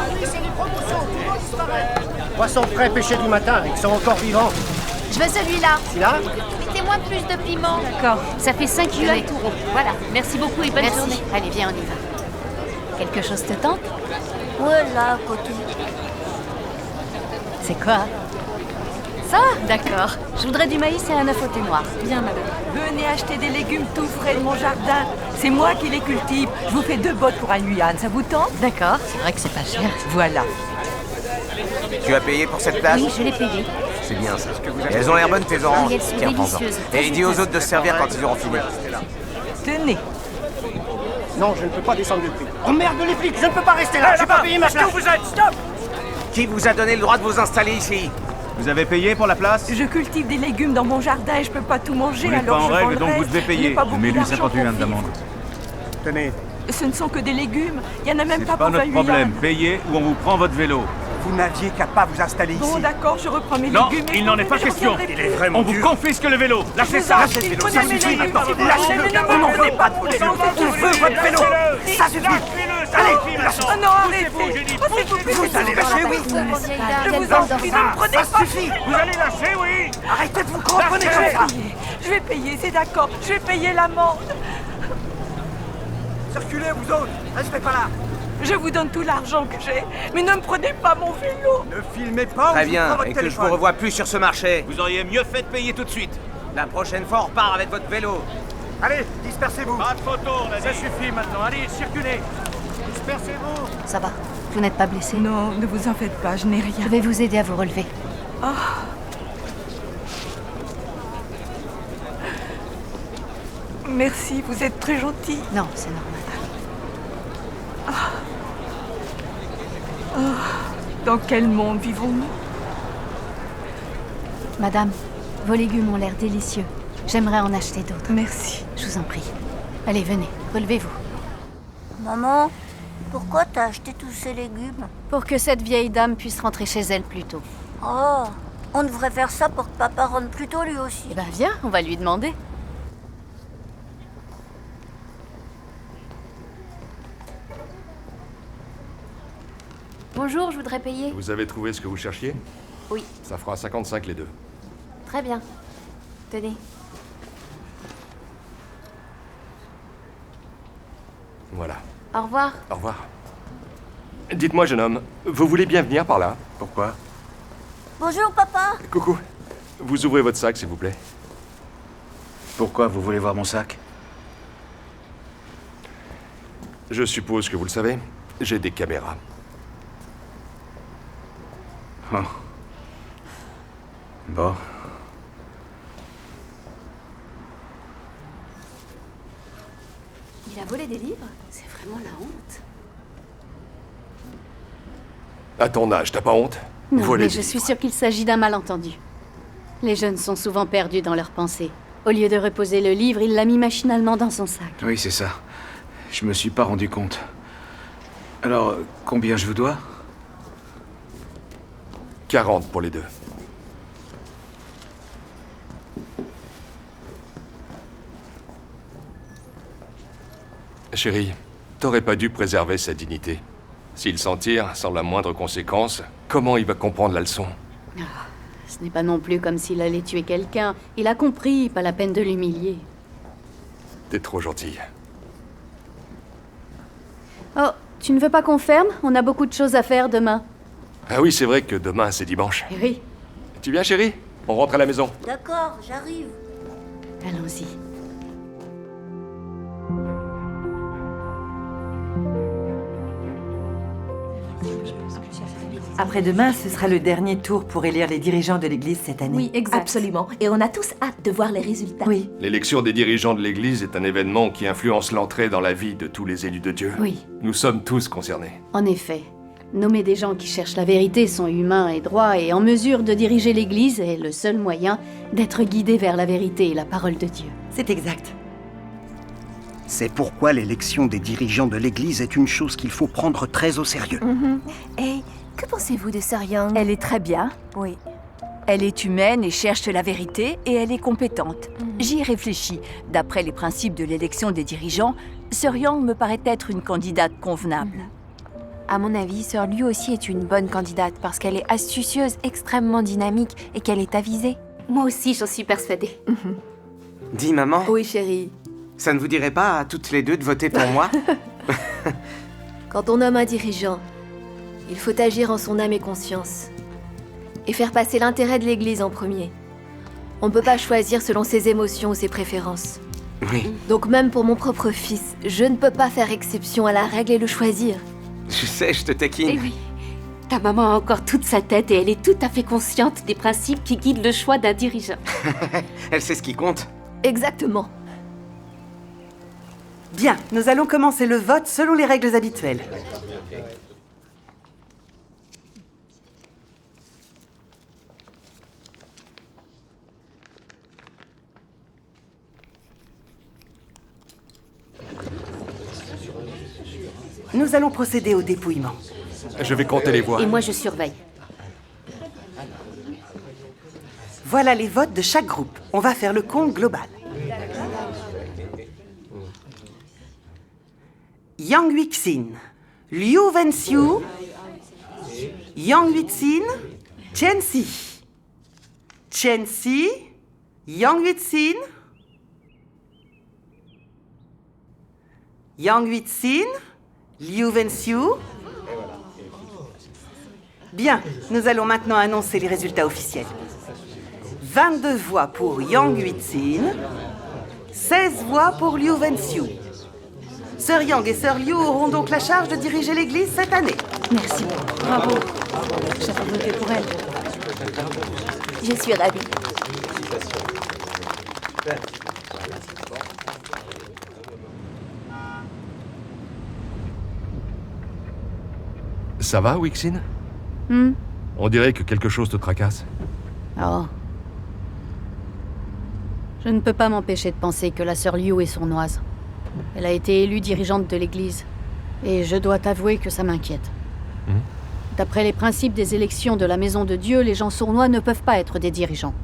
Aujourd'hui, c'est les promotions, tout le monde disparaît. Poissons frais pêchés du matin, ils sont encore vivants. Je veux celui-là. Celui-là? Mettez-moi plus de piment. D'accord, ça fait 5 yuan tout rond. Voilà, merci beaucoup et bonne Merci. journée. Allez, viens, on y va. Quelque chose te tente? Voilà, à côté. C'est quoi? Ça? D'accord. Je voudrais du maïs et un œuf au thé noir. Bien, madame. Venez acheter des légumes tout frais de mon jardin. C'est moi qui les cultive. Je vous fais 2 bottes pour un yuan. Ça vous tente? D'accord, c'est vrai que c'est pas cher. Voilà. Tu as payé pour cette place? Oui, je l'ai payé. C'est bien ça. Et elles ont l'air bonnes tes oranges? Oui, elles sont Tiens, prends-en. délicieuses. Et dis aux autres de se servir quand ils auront fini. Tenez. Non, je ne peux pas descendre le prix. Oh merde, les flics, je ne peux pas rester là. Je n'ai pas payé ma place. Où vous êtes? Stop! Qui vous a donné le droit de vous installer ici? Vous avez payé pour la place? Je cultive des légumes dans mon jardin et je peux pas tout manger. Vous n'êtes Alors pas en je vends règle, le donc vous reste. devez Je payer. n'ai pas beaucoup Mets-lui d'argent 50 pour yuan vivre. d'amende. Tenez, Ce ne sont que des légumes. Il y en a même C'est pas pas pour 20 notre problème. yuan. Payez ou on vous prend votre vélo. vous n'aviez qu'à pas vous installer ici. Bon, d'accord, je reprends mes Non, légumes. il n'en est pas question. Il est vraiment On vous dur. confisque le vélo. Lâchez ça. Lâchez le vélo. Ça suffit maintenant. Lâchez-le. Vous n'en voulez pas de votre vélo. On veut votre vélo. Ça suffit. Allez, lâchez. Oh non, arrêtez. Oh, s'il vous plaît. Vous allez lâcher, oui. Je vous en prie, ne me prenez Ça pas. suffit. Vous allez lâcher, oui. Arrêtez de vous cramponner comme ça. Je vais payer, c'est d'accord. Je vais payer l'amende. Circulez, vous autres. Restez pas là. Je vous donne tout l'argent que j'ai, mais ne me prenez pas mon vélo. Ne filmez pas. Très ou je vous prends bien, votre et que je téléphone. vous revoie plus sur ce marché. Vous auriez mieux fait de payer tout de suite. La prochaine fois, on repart avec votre vélo. Allez, dispersez-vous. Pas de photo, on a dit. Ça suffit maintenant. Allez, circulez. Dispersez-vous. Ça va, vous n'êtes pas blessé. Non, ne vous en faites pas, je n'ai rien. Je vais vous aider à vous relever. Merci, vous êtes très gentil. Non, c'est normal. Dans quel monde vivons-nous? Madame, vos légumes ont l'air délicieux. J'aimerais en acheter d'autres. Merci. Je vous en prie. Allez, venez, relevez-vous. Maman, pourquoi t'as acheté tous ces légumes? Pour que cette vieille dame puisse rentrer chez elle plus tôt. Oh, on devrait faire ça pour que papa rentre plus tôt lui aussi. Eh ben viens, on va lui demander. Bonjour, je voudrais payer. Vous avez trouvé ce que vous cherchiez? Oui. Ça fera 55 les deux. Très bien. Tenez. Voilà. Au revoir. Au revoir. Dites-moi, jeune homme, vous voulez bien venir par là? Pourquoi? Bonjour papa. Coucou. Vous ouvrez votre sac, s'il vous plaît. Pourquoi vous voulez voir mon sac? Je suppose que vous le savez, j'ai des caméras. Oh. Bon. Il a volé des livres? C'est vraiment la honte. À ton âge, t'as pas honte? Non, Voler mais des je suis livres. sûre qu'il s'agit d'un malentendu. Les jeunes sont souvent perdus dans leurs pensées. Au lieu de reposer le livre, il l'a mis machinalement dans son sac. Oui, c'est ça. Je me suis pas rendu compte. Alors, combien je vous dois? 40 pour les deux. Chérie, t'aurais pas dû préserver sa dignité. S'il s'en tire sans la moindre conséquence, comment il va comprendre la leçon? Ce n'est pas non plus comme s'il allait tuer quelqu'un. Il a compris, pas la peine de l'humilier. T'es trop gentille. Oh, tu ne veux pas qu'on ferme? On a beaucoup de choses à faire demain. Ah oui, c'est vrai que demain, c'est dimanche. Eh oui, Tu viens, chérie? On rentre à la maison. D'accord, j'arrive. allons-y. Après-demain, ce sera le dernier tour pour élire les dirigeants de l'Église cette année. Oui, exact. Absolument. Et on a tous hâte de voir les résultats. Oui. L'élection des dirigeants de l'Église est un événement qui influence l'entrée dans la vie de tous les élus de Dieu. Oui. Nous sommes tous concernés. En effet, nommer des gens qui cherchent la vérité sont humains et droits et en mesure de diriger l'Église est le seul moyen d'être guidé vers la vérité et la parole de Dieu. C'est exact. C'est pourquoi l'élection des dirigeants de l'Église est une chose qu'il faut prendre très au sérieux. Et que pensez-vous de Sir Young? Elle est très bien. Oui. Elle est humaine et cherche la vérité et elle est compétente. J'y ai réfléchi. D'après les principes de l'élection des dirigeants, Sir Young me paraît être une candidate convenable. À mon avis, Sœur Liu aussi est une bonne candidate parce qu'elle est astucieuse, extrêmement dynamique et qu'elle est avisée. Moi aussi, j'en suis persuadée. Dis, maman, Oui, chérie. ça ne vous dirait pas à toutes les deux de voter pour moi? Quand on nomme un dirigeant, il faut agir en son âme et conscience. Et faire passer l'intérêt de l'Église en premier. On ne peut pas choisir selon ses émotions ou ses préférences. Oui, Donc même pour mon propre fils, je ne peux pas faire exception à la règle et le choisir. je sais, je te taquine. Eh oui. Ta maman a encore toute sa tête et elle est tout à fait consciente des principes qui guident le choix d'un dirigeant. Elle sait ce qui compte. Exactement. Bien, nous allons commencer le vote selon les règles habituelles. Nous allons procéder au dépouillement. Je vais compter les voix. Et moi, je surveille. Voilà les votes de chaque groupe. On va faire le compte global. Yang Wixin, Liu Wenxiu, Yang Wixin, Chen Si. Chen Si, Yang Wixin, Yang Wixin, Liu Wenxiu. Bien, nous allons maintenant annoncer les résultats officiels. 22 voix pour Yang Wixin, 16 voix pour Liu Wenxiu. Sœur Yang et Sœur Liu auront donc la charge de diriger l'église cette année. Merci. Bravo. J'avais voté pour elle. Je suis ravie. Ça va, Wixin? Hmm? On dirait que quelque chose te tracasse. Oh. Je ne peux pas m'empêcher de penser que la sœur Liu est sournoise. Elle a été élue dirigeante de l'église. Et je dois t'avouer que ça m'inquiète. D'après les principes des élections de la Maison de Dieu, les gens sournois ne peuvent pas être des dirigeants.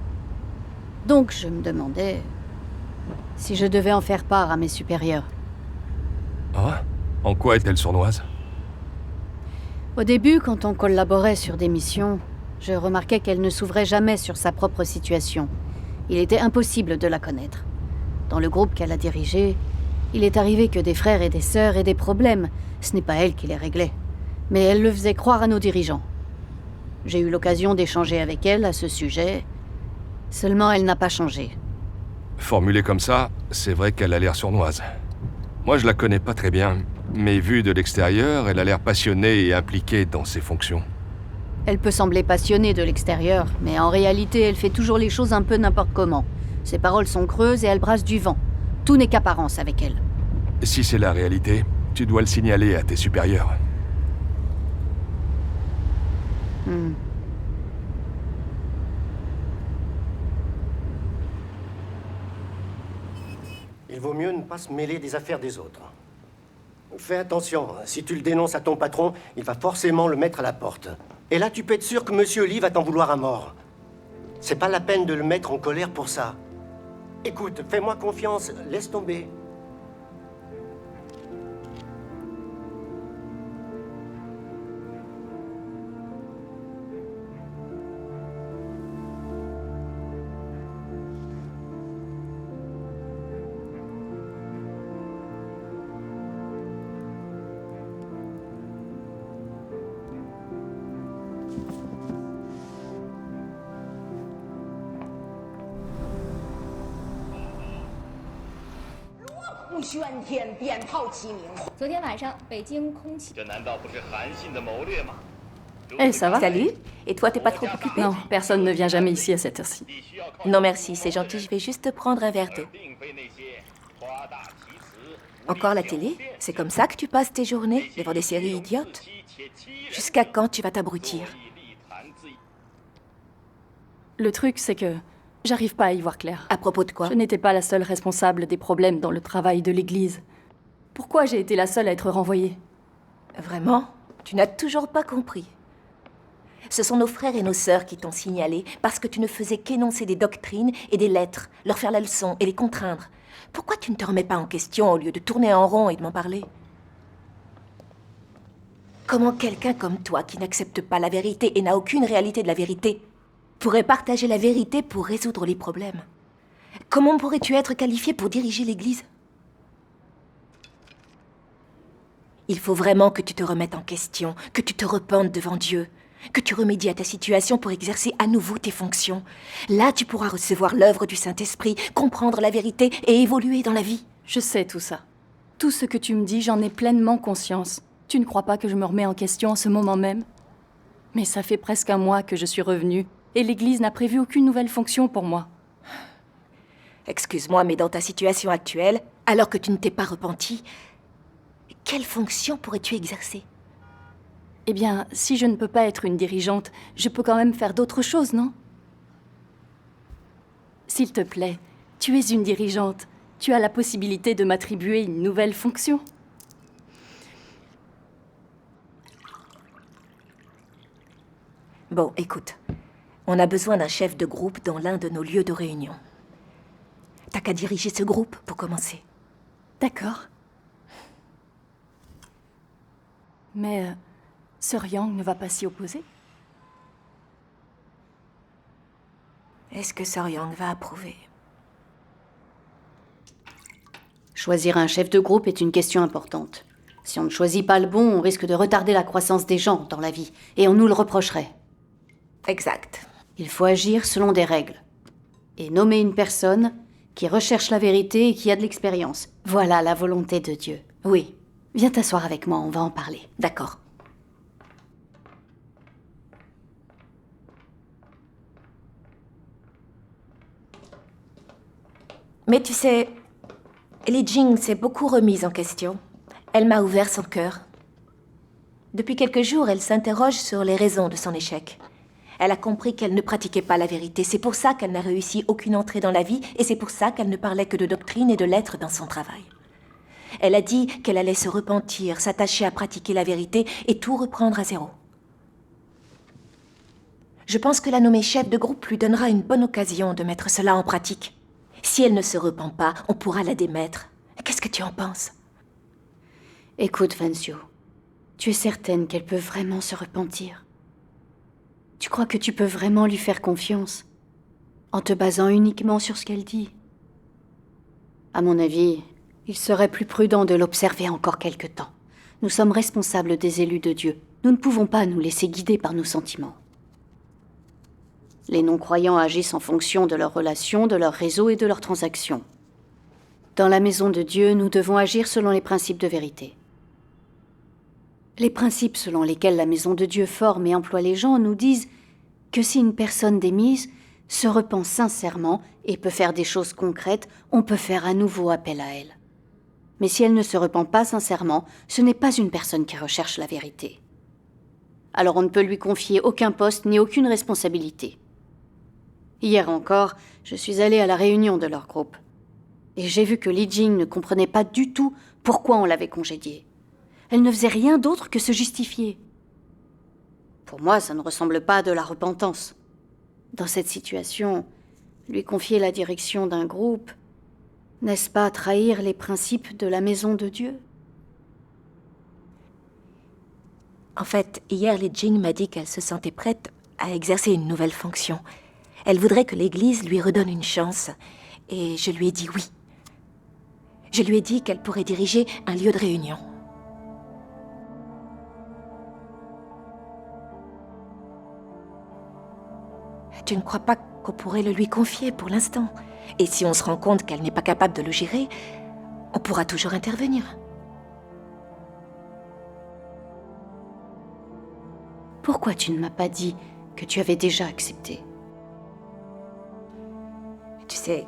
Donc je me demandais si je devais en faire part à mes supérieurs. Ah? En quoi est-elle sournoise? Au début, quand on collaborait sur des missions, je remarquais qu'elle ne s'ouvrait jamais sur sa propre situation. Il était impossible de la connaître. Dans le groupe qu'elle a dirigé, il est arrivé que des frères et des sœurs aient des problèmes. Ce n'est pas elle qui les réglait. Mais elle le faisait croire à nos dirigeants. J'ai eu l'occasion d'échanger avec elle à ce sujet. Seulement, elle n'a pas changé. Formulée comme ça, c'est vrai qu'elle a l'air sournoise. Moi, je la connais pas très bien, mais vue de l'extérieur, elle a l'air passionnée et impliquée dans ses fonctions. Elle peut sembler passionnée de l'extérieur, mais en réalité, elle fait toujours les choses un peu n'importe comment. Ses paroles sont creuses et elle brasse du vent. Tout n'est qu'apparence avec elle. Si c'est la réalité, tu dois le signaler à tes supérieurs. Il vaut mieux ne pas se mêler des affaires des autres. Fais attention, si tu le dénonces à ton patron, il va forcément le mettre à la porte. Et là, tu peux être sûr que Monsieur Lee va t'en vouloir à mort. C'est pas la peine de le mettre en colère pour ça. Écoute, fais-moi confiance, laisse tomber. Eh, ça va? Salut. Et toi, t'es pas trop occupée? Non, personne ne vient jamais ici à cette heure-ci. Non, merci, c'est gentil, je vais juste prendre un verre d'eau. Encore la télé? C'est comme ça que tu passes tes journées, devant des séries idiotes? Jusqu'à quand tu vas t'abrutir? Le truc, c'est que j'arrive pas à y voir clair. À propos de quoi? Je n'étais pas la seule responsable des problèmes dans le travail de l'église. Pourquoi j'ai été la seule à être renvoyée? Vraiment? Tu n'as toujours pas compris. Ce sont nos frères et nos sœurs qui t'ont signalé parce que tu ne faisais qu'énoncer des doctrines et des lettres, leur faire la leçon et les contraindre. Pourquoi tu ne te remets pas en question au lieu de tourner en rond et de m'en parler? Comment quelqu'un comme toi, qui n'accepte pas la vérité et n'a aucune réalité de la vérité, pourrait partager la vérité pour résoudre les problèmes? Comment pourrais-tu être qualifié pour diriger l'Église? Il faut vraiment que tu te remettes en question, que tu te repentes devant Dieu, que tu remédies à ta situation pour exercer à nouveau tes fonctions. Là, tu pourras recevoir l'œuvre du Saint-Esprit, comprendre la vérité et évoluer dans la vie. Je sais tout ça. Tout ce que tu me dis, j'en ai pleinement conscience. Tu ne crois pas que je me remets en question en ce moment même? Mais ça fait presque un mois que je suis revenue, et l'Église n'a prévu aucune nouvelle fonction pour moi. Excuse-moi, mais dans ta situation actuelle, alors que tu ne t'es pas repenti, quelle fonction pourrais-tu exercer? Eh bien, si je ne peux pas être une dirigeante, je peux quand même faire d'autres choses, non? S'il te plaît, tu es une dirigeante. Tu as la possibilité de m'attribuer une nouvelle fonction. Bon, écoute. On a besoin d'un chef de groupe dans l'un de nos lieux de réunion. T'as qu'à diriger ce groupe pour commencer. D'accord. Mais Sir Yang ne va pas s'y opposer? Est-ce que Sir Yang va approuver? Choisir un chef de groupe est une question importante. Si on ne choisit pas le bon, on risque de retarder la croissance des gens dans la vie, et on nous le reprocherait. Exact. Il faut agir selon des règles. Et nommer une personne qui recherche la vérité et qui a de l'expérience. Voilà la volonté de Dieu. Oui. Viens t'asseoir avec moi, on va en parler. D'accord. Mais tu sais, Li Jing s'est beaucoup remise en question. Elle m'a ouvert son cœur. Depuis quelques jours, elle s'interroge sur les raisons de son échec. Elle a compris qu'elle ne pratiquait pas la vérité. C'est pour ça qu'elle n'a réussi aucune entrée dans la vie, et c'est pour ça qu'elle ne parlait que de doctrine et de lettres dans son travail. Elle a dit qu'elle allait se repentir, s'attacher à pratiquer la vérité et tout reprendre à zéro. Je pense que la nommer chef de groupe lui donnera une bonne occasion de mettre cela en pratique. Si elle ne se repent pas, on pourra la démettre. Qu'est-ce que tu en penses? Écoute, Vencio, tu es certaine qu'elle peut vraiment se repentir? Tu crois que tu peux vraiment lui faire confiance en te basant uniquement sur ce qu'elle dit? À mon avis, il serait plus prudent de l'observer encore quelque temps. Nous sommes responsables des élus de Dieu. Nous ne pouvons pas nous laisser guider par nos sentiments. Les non-croyants agissent en fonction de leurs relations, de leur réseau et de leurs transactions. Dans la maison de Dieu, nous devons agir selon les principes de vérité. Les principes selon lesquels la maison de Dieu forme et emploie les gens nous disent que si une personne démise se repent sincèrement et peut faire des choses concrètes, on peut faire à nouveau appel à elle. Mais si elle ne se repent pas sincèrement, ce n'est pas une personne qui recherche la vérité. Alors on ne peut lui confier aucun poste ni aucune responsabilité. Hier encore, je suis allée à la réunion de leur groupe. Et j'ai vu que Li Jing ne comprenait pas du tout pourquoi on l'avait congédiée. Elle ne faisait rien d'autre que se justifier. Pour moi, ça ne ressemble pas à de la repentance. Dans cette situation, lui confier la direction d'un groupe, n'est-ce pas trahir les principes de la maison de Dieu? En fait, hier, Li Jing m'a dit qu'elle se sentait prête à exercer une nouvelle fonction. Elle voudrait que l'Église lui redonne une chance. Et je lui ai dit oui. Je lui ai dit qu'elle pourrait diriger un lieu de réunion. Tu ne crois pas qu'on pourrait le lui confier pour l'instant? Et si on se rend compte qu'elle n'est pas capable de le gérer, on pourra toujours intervenir. Pourquoi tu ne m'as pas dit que tu avais déjà accepté? Tu sais,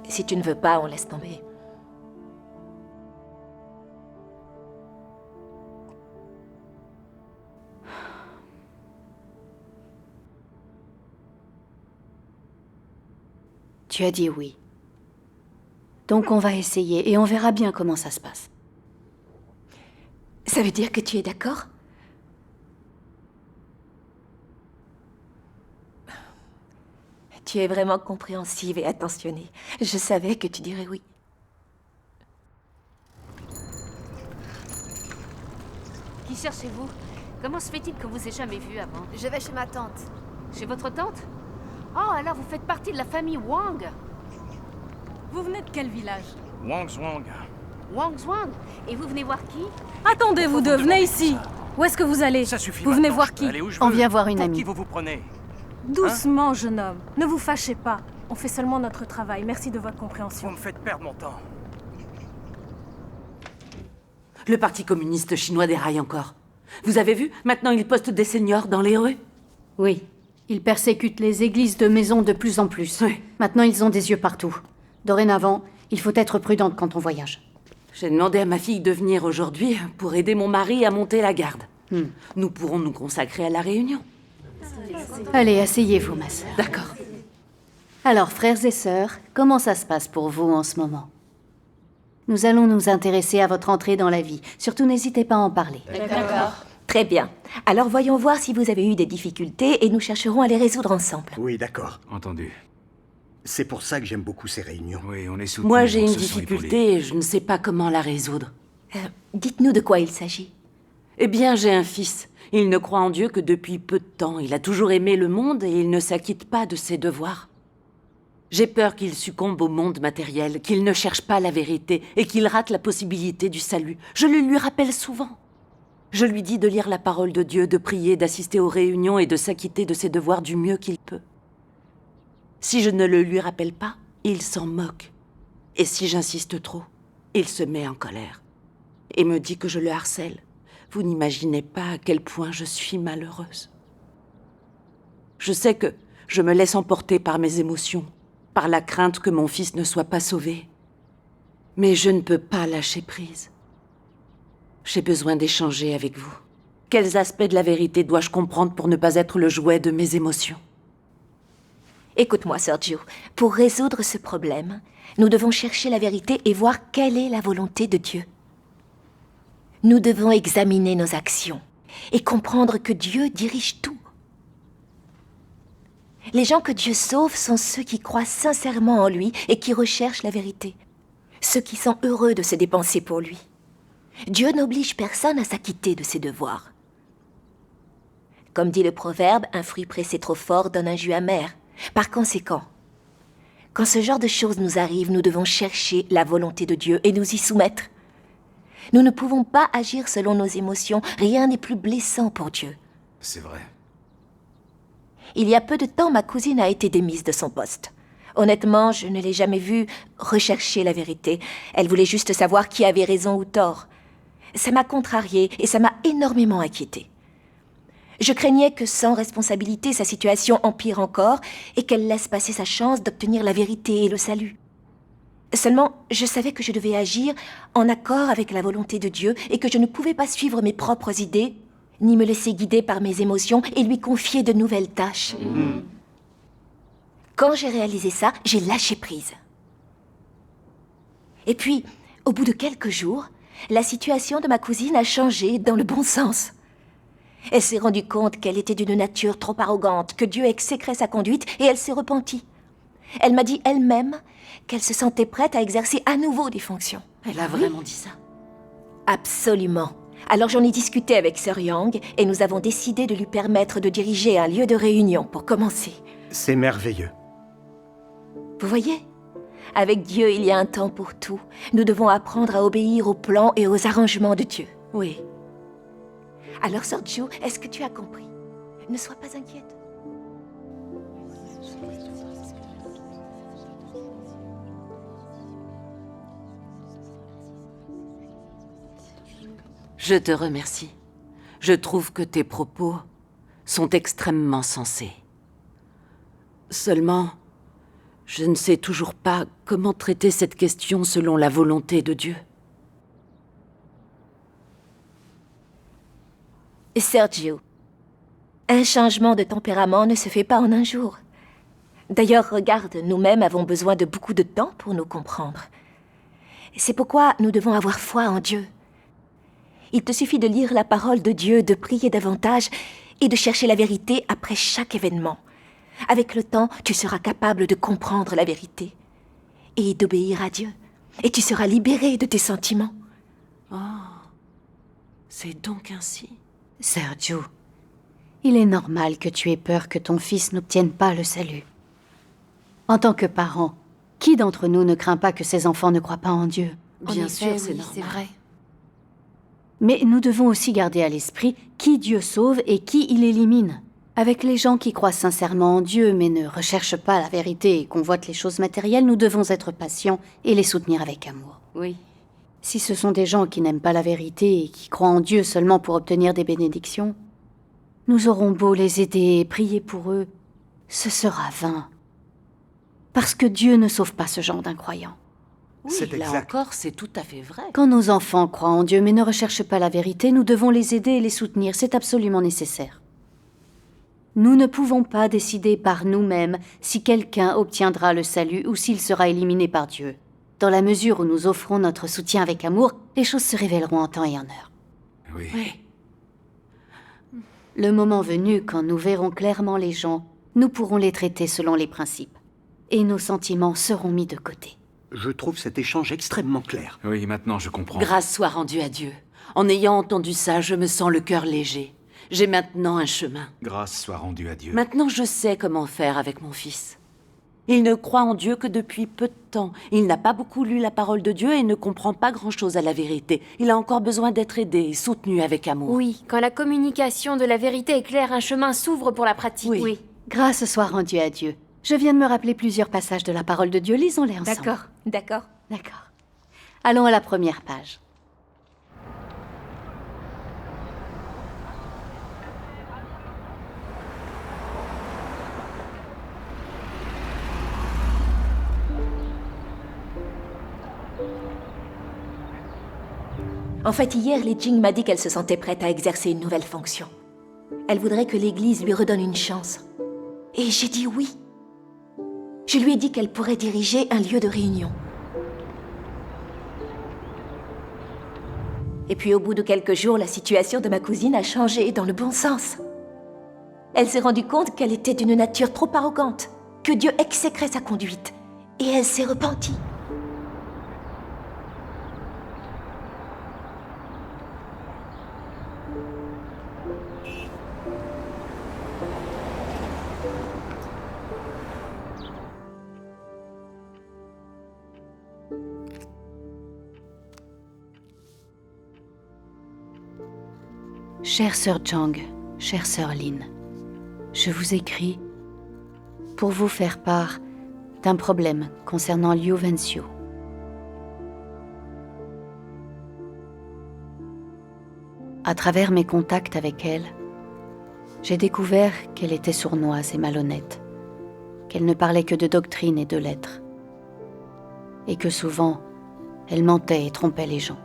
si tu ne veux pas, on laisse tomber. Tu as dit oui. Donc on va essayer et on verra bien comment ça se passe. Ça veut dire que tu es d'accord? Tu es vraiment compréhensive et attentionnée. Je savais que tu dirais oui. Qui cherchez-vous? Comment se fait-il que vous ait jamais vu avant? Je vais chez ma tante. Chez votre tante? Oh, alors vous faites partie de la famille Wang. Vous venez de quel village? Wang Zwang. Wang Zwang. Et vous venez voir qui? Attendez, vous deux, venez ici. Où est-ce que vous allez? Ça suffit. Vous venez maintenant, voir je peux qui? aller où je On veux. vient voir une Pour amie. Qui vous prenez? Doucement, jeune homme. Ne vous fâchez pas. On fait seulement notre travail. Merci de votre compréhension. Vous me faites perdre mon temps. Le Parti communiste chinois déraille encore. Vous avez vu? Maintenant, il poste des seniors dans les rues. Oui. Ils persécutent les églises de maison de plus en plus. Oui. Maintenant, ils ont des yeux partout. Dorénavant, il faut être prudente quand on voyage. J'ai demandé à ma fille de venir aujourd'hui pour aider mon mari à monter la garde. Nous pourrons nous consacrer à la réunion. Allez, asseyez-vous, ma sœur. D'accord. Alors, frères et sœurs, comment ça se passe pour vous en ce moment? Nous allons nous intéresser à votre entrée dans la vie. Surtout, n'hésitez pas à en parler. D'accord. Très bien. Alors voyons voir si vous avez eu des difficultés et nous chercherons à les résoudre ensemble. Oui, d'accord. Entendu. C'est pour ça que j'aime beaucoup ces réunions. Oui, on est soutenus. Moi, j'ai on une se sent épaulés. difficulté et je ne sais pas comment la résoudre. Dites-nous de quoi il s'agit. Eh bien, j'ai un fils. Il ne croit en Dieu que depuis peu de temps. Il a toujours aimé le monde et il ne s'acquitte pas de ses devoirs. J'ai peur qu'il succombe au monde matériel, qu'il ne cherche pas la vérité et qu'il rate la possibilité du salut. Je le lui rappelle souvent. Je lui dis de lire la parole de Dieu, de prier, d'assister aux réunions et de s'acquitter de ses devoirs du mieux qu'il peut. Si je ne le lui rappelle pas, il s'en moque. Et si j'insiste trop, il se met en colère et me dit que je le harcèle. Vous n'imaginez pas à quel point je suis malheureuse. Je sais que je me laisse emporter par mes émotions, par la crainte que mon fils ne soit pas sauvé. Mais je ne peux pas lâcher prise. J'ai besoin d'échanger avec vous. Quels aspects de la vérité dois-je comprendre pour ne pas être le jouet de mes émotions? Écoute-moi, Sergio. Pour résoudre ce problème, nous devons chercher la vérité et voir quelle est la volonté de Dieu. Nous devons examiner nos actions et comprendre que Dieu dirige tout. Les gens que Dieu sauve sont ceux qui croient sincèrement en lui et qui recherchent la vérité. Ceux qui sont heureux de se dépenser pour lui. Dieu n'oblige personne à s'acquitter de ses devoirs. Comme dit le proverbe, un fruit pressé trop fort donne un jus amer. Par conséquent, quand ce genre de choses nous arrive, nous devons chercher la volonté de Dieu et nous y soumettre. Nous ne pouvons pas agir selon nos émotions. Rien n'est plus blessant pour Dieu. C'est vrai. Il y a peu de temps, ma cousine a été démise de son poste. Honnêtement, je ne l'ai jamais vue rechercher la vérité. Elle voulait juste savoir qui avait raison ou tort. Ça m'a contrariée et ça m'a énormément inquiétée. Je craignais que sans responsabilité, sa situation empire encore et qu'elle laisse passer sa chance d'obtenir la vérité et le salut. Seulement, je savais que je devais agir en accord avec la volonté de Dieu et que je ne pouvais pas suivre mes propres idées, ni me laisser guider par mes émotions et lui confier de nouvelles tâches. Quand j'ai réalisé ça, j'ai lâché prise. Et puis, au bout de quelques jours, la situation de ma cousine a changé dans le bon sens. Elle s'est rendue compte qu'elle était d'une nature trop arrogante, que Dieu exécrait sa conduite et elle s'est repentie. Elle m'a dit elle-même qu'elle se sentait prête à exercer à nouveau des fonctions. Elle a vraiment dit ça? Absolument. Alors j'en ai discuté avec Sir Yang et nous avons décidé de lui permettre de diriger un lieu de réunion pour commencer. C'est merveilleux. Vous voyez? Avec Dieu, il y a un temps pour tout. Nous devons apprendre à obéir aux plans et aux arrangements de Dieu. Oui. Alors, Sergio, est-ce que tu as compris? Ne sois pas inquiète. Je te remercie. Je trouve que tes propos sont extrêmement sensés. Seulement, je ne sais toujours pas comment traiter cette question selon la volonté de Dieu. Sergio, un changement de tempérament ne se fait pas en un jour. D'ailleurs, regarde, nous-mêmes avons besoin de beaucoup de temps pour nous comprendre. C'est pourquoi nous devons avoir foi en Dieu. Il te suffit de lire la parole de Dieu, de prier davantage et de chercher la vérité après chaque événement. Avec le temps, tu seras capable de comprendre la vérité et d'obéir à Dieu. Et tu seras libéré de tes sentiments. Oh, C'est donc ainsi. Sergio, il est normal que tu aies peur que ton fils n'obtienne pas le salut. En tant que parent, qui d'entre nous ne craint pas que ses enfants ne croient pas en Dieu? Bien sûr, c'est normal. C'est vrai. Mais nous devons aussi garder à l'esprit qui Dieu sauve et qui il élimine. Avec les gens qui croient sincèrement en Dieu mais ne recherchent pas la vérité et convoitent les choses matérielles, nous devons être patients et les soutenir avec amour. Oui. Si ce sont des gens qui n'aiment pas la vérité et qui croient en Dieu seulement pour obtenir des bénédictions, nous aurons beau les aider et prier pour eux, ce sera vain. Parce que Dieu ne sauve pas ce genre d'incroyants. Oui, là encore, c'est tout à fait vrai. Quand nos enfants croient en Dieu mais ne recherchent pas la vérité, nous devons les aider et les soutenir. C'est absolument nécessaire. Nous ne pouvons pas décider par nous-mêmes si quelqu'un obtiendra le salut ou s'il sera éliminé par Dieu. Dans la mesure où nous offrons notre soutien avec amour, les choses se révéleront en temps et en heure. Oui. Le moment venu, quand nous verrons clairement les gens, nous pourrons les traiter selon les principes. Et nos sentiments seront mis de côté. Je trouve cet échange extrêmement clair. Oui, maintenant je comprends. Grâce soit rendue à Dieu. En ayant entendu ça, je me sens le cœur léger. J'ai maintenant un chemin. Grâce soit rendue à Dieu. Maintenant, je sais comment faire avec mon fils. Il ne croit en Dieu que depuis peu de temps. Il n'a pas beaucoup lu la parole de Dieu et ne comprend pas grand-chose à la vérité. Il a encore besoin d'être aidé et soutenu avec amour. Oui, quand la communication de la vérité est claire, un chemin s'ouvre pour la pratique. Oui. Grâce soit rendue à Dieu. Je viens de me rappeler plusieurs passages de la parole de Dieu. Lisons-les ensemble. D'accord. Allons à la première page. En fait, hier, Li Jing m'a dit qu'elle se sentait prête à exercer une nouvelle fonction. Elle voudrait que l'Église lui redonne une chance. Et j'ai dit oui. Je lui ai dit qu'elle pourrait diriger un lieu de réunion. Et puis au bout de quelques jours, la situation de ma cousine a changé dans le bon sens. Elle s'est rendue compte qu'elle était d'une nature trop arrogante, que Dieu exécrait sa conduite, et elle s'est repentie. Chère sœur Zhang, chère sœur Lin, je vous écris pour vous faire part d'un problème concernant Liu Wenxiu. À travers mes contacts avec elle, j'ai découvert qu'elle était sournoise et malhonnête, qu'elle ne parlait que de doctrine et de lettres, et que souvent, elle mentait et trompait les gens.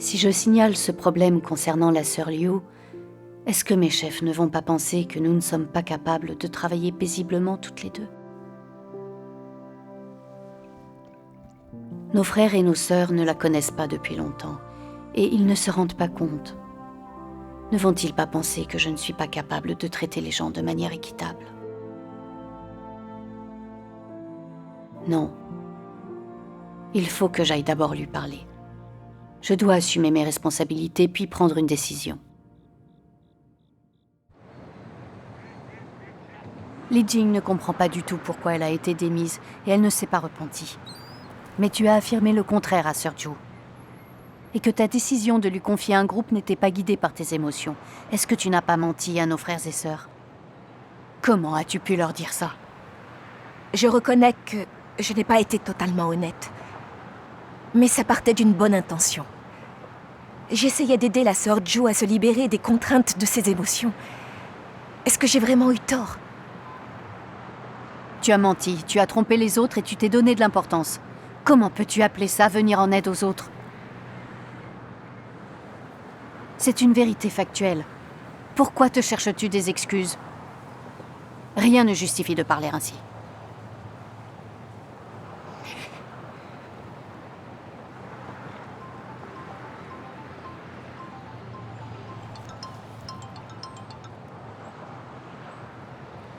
Si je signale ce problème concernant la sœur Liu, est-ce que mes chefs ne vont pas penser que nous ne sommes pas capables de travailler paisiblement toutes les deux? Nos frères et nos sœurs ne la connaissent pas depuis longtemps, et ils ne se rendent pas compte. Ne vont-ils pas penser que je ne suis pas capable de traiter les gens de manière équitable? Non. Il faut que j'aille d'abord lui parler. Je dois assumer mes responsabilités puis prendre une décision. Li Jing ne comprend pas du tout pourquoi elle a été démise et elle ne s'est pas repentie. Mais tu as affirmé le contraire à Sir Zhu. Et que ta décision de lui confier un groupe n'était pas guidée par tes émotions. Est-ce que tu n'as pas menti à nos frères et sœurs? Comment as-tu pu leur dire ça? Je reconnais que je n'ai pas été totalement honnête. Mais ça partait d'une bonne intention. J'essayais d'aider la sœur Zhu à se libérer des contraintes de ses émotions. Est-ce que j'ai vraiment eu tort? Tu as menti, tu as trompé les autres et tu t'es donné de l'importance. Comment peux-tu appeler ça venir en aide aux autres? C'est une vérité factuelle. Pourquoi te cherches-tu des excuses? Rien ne justifie de parler ainsi.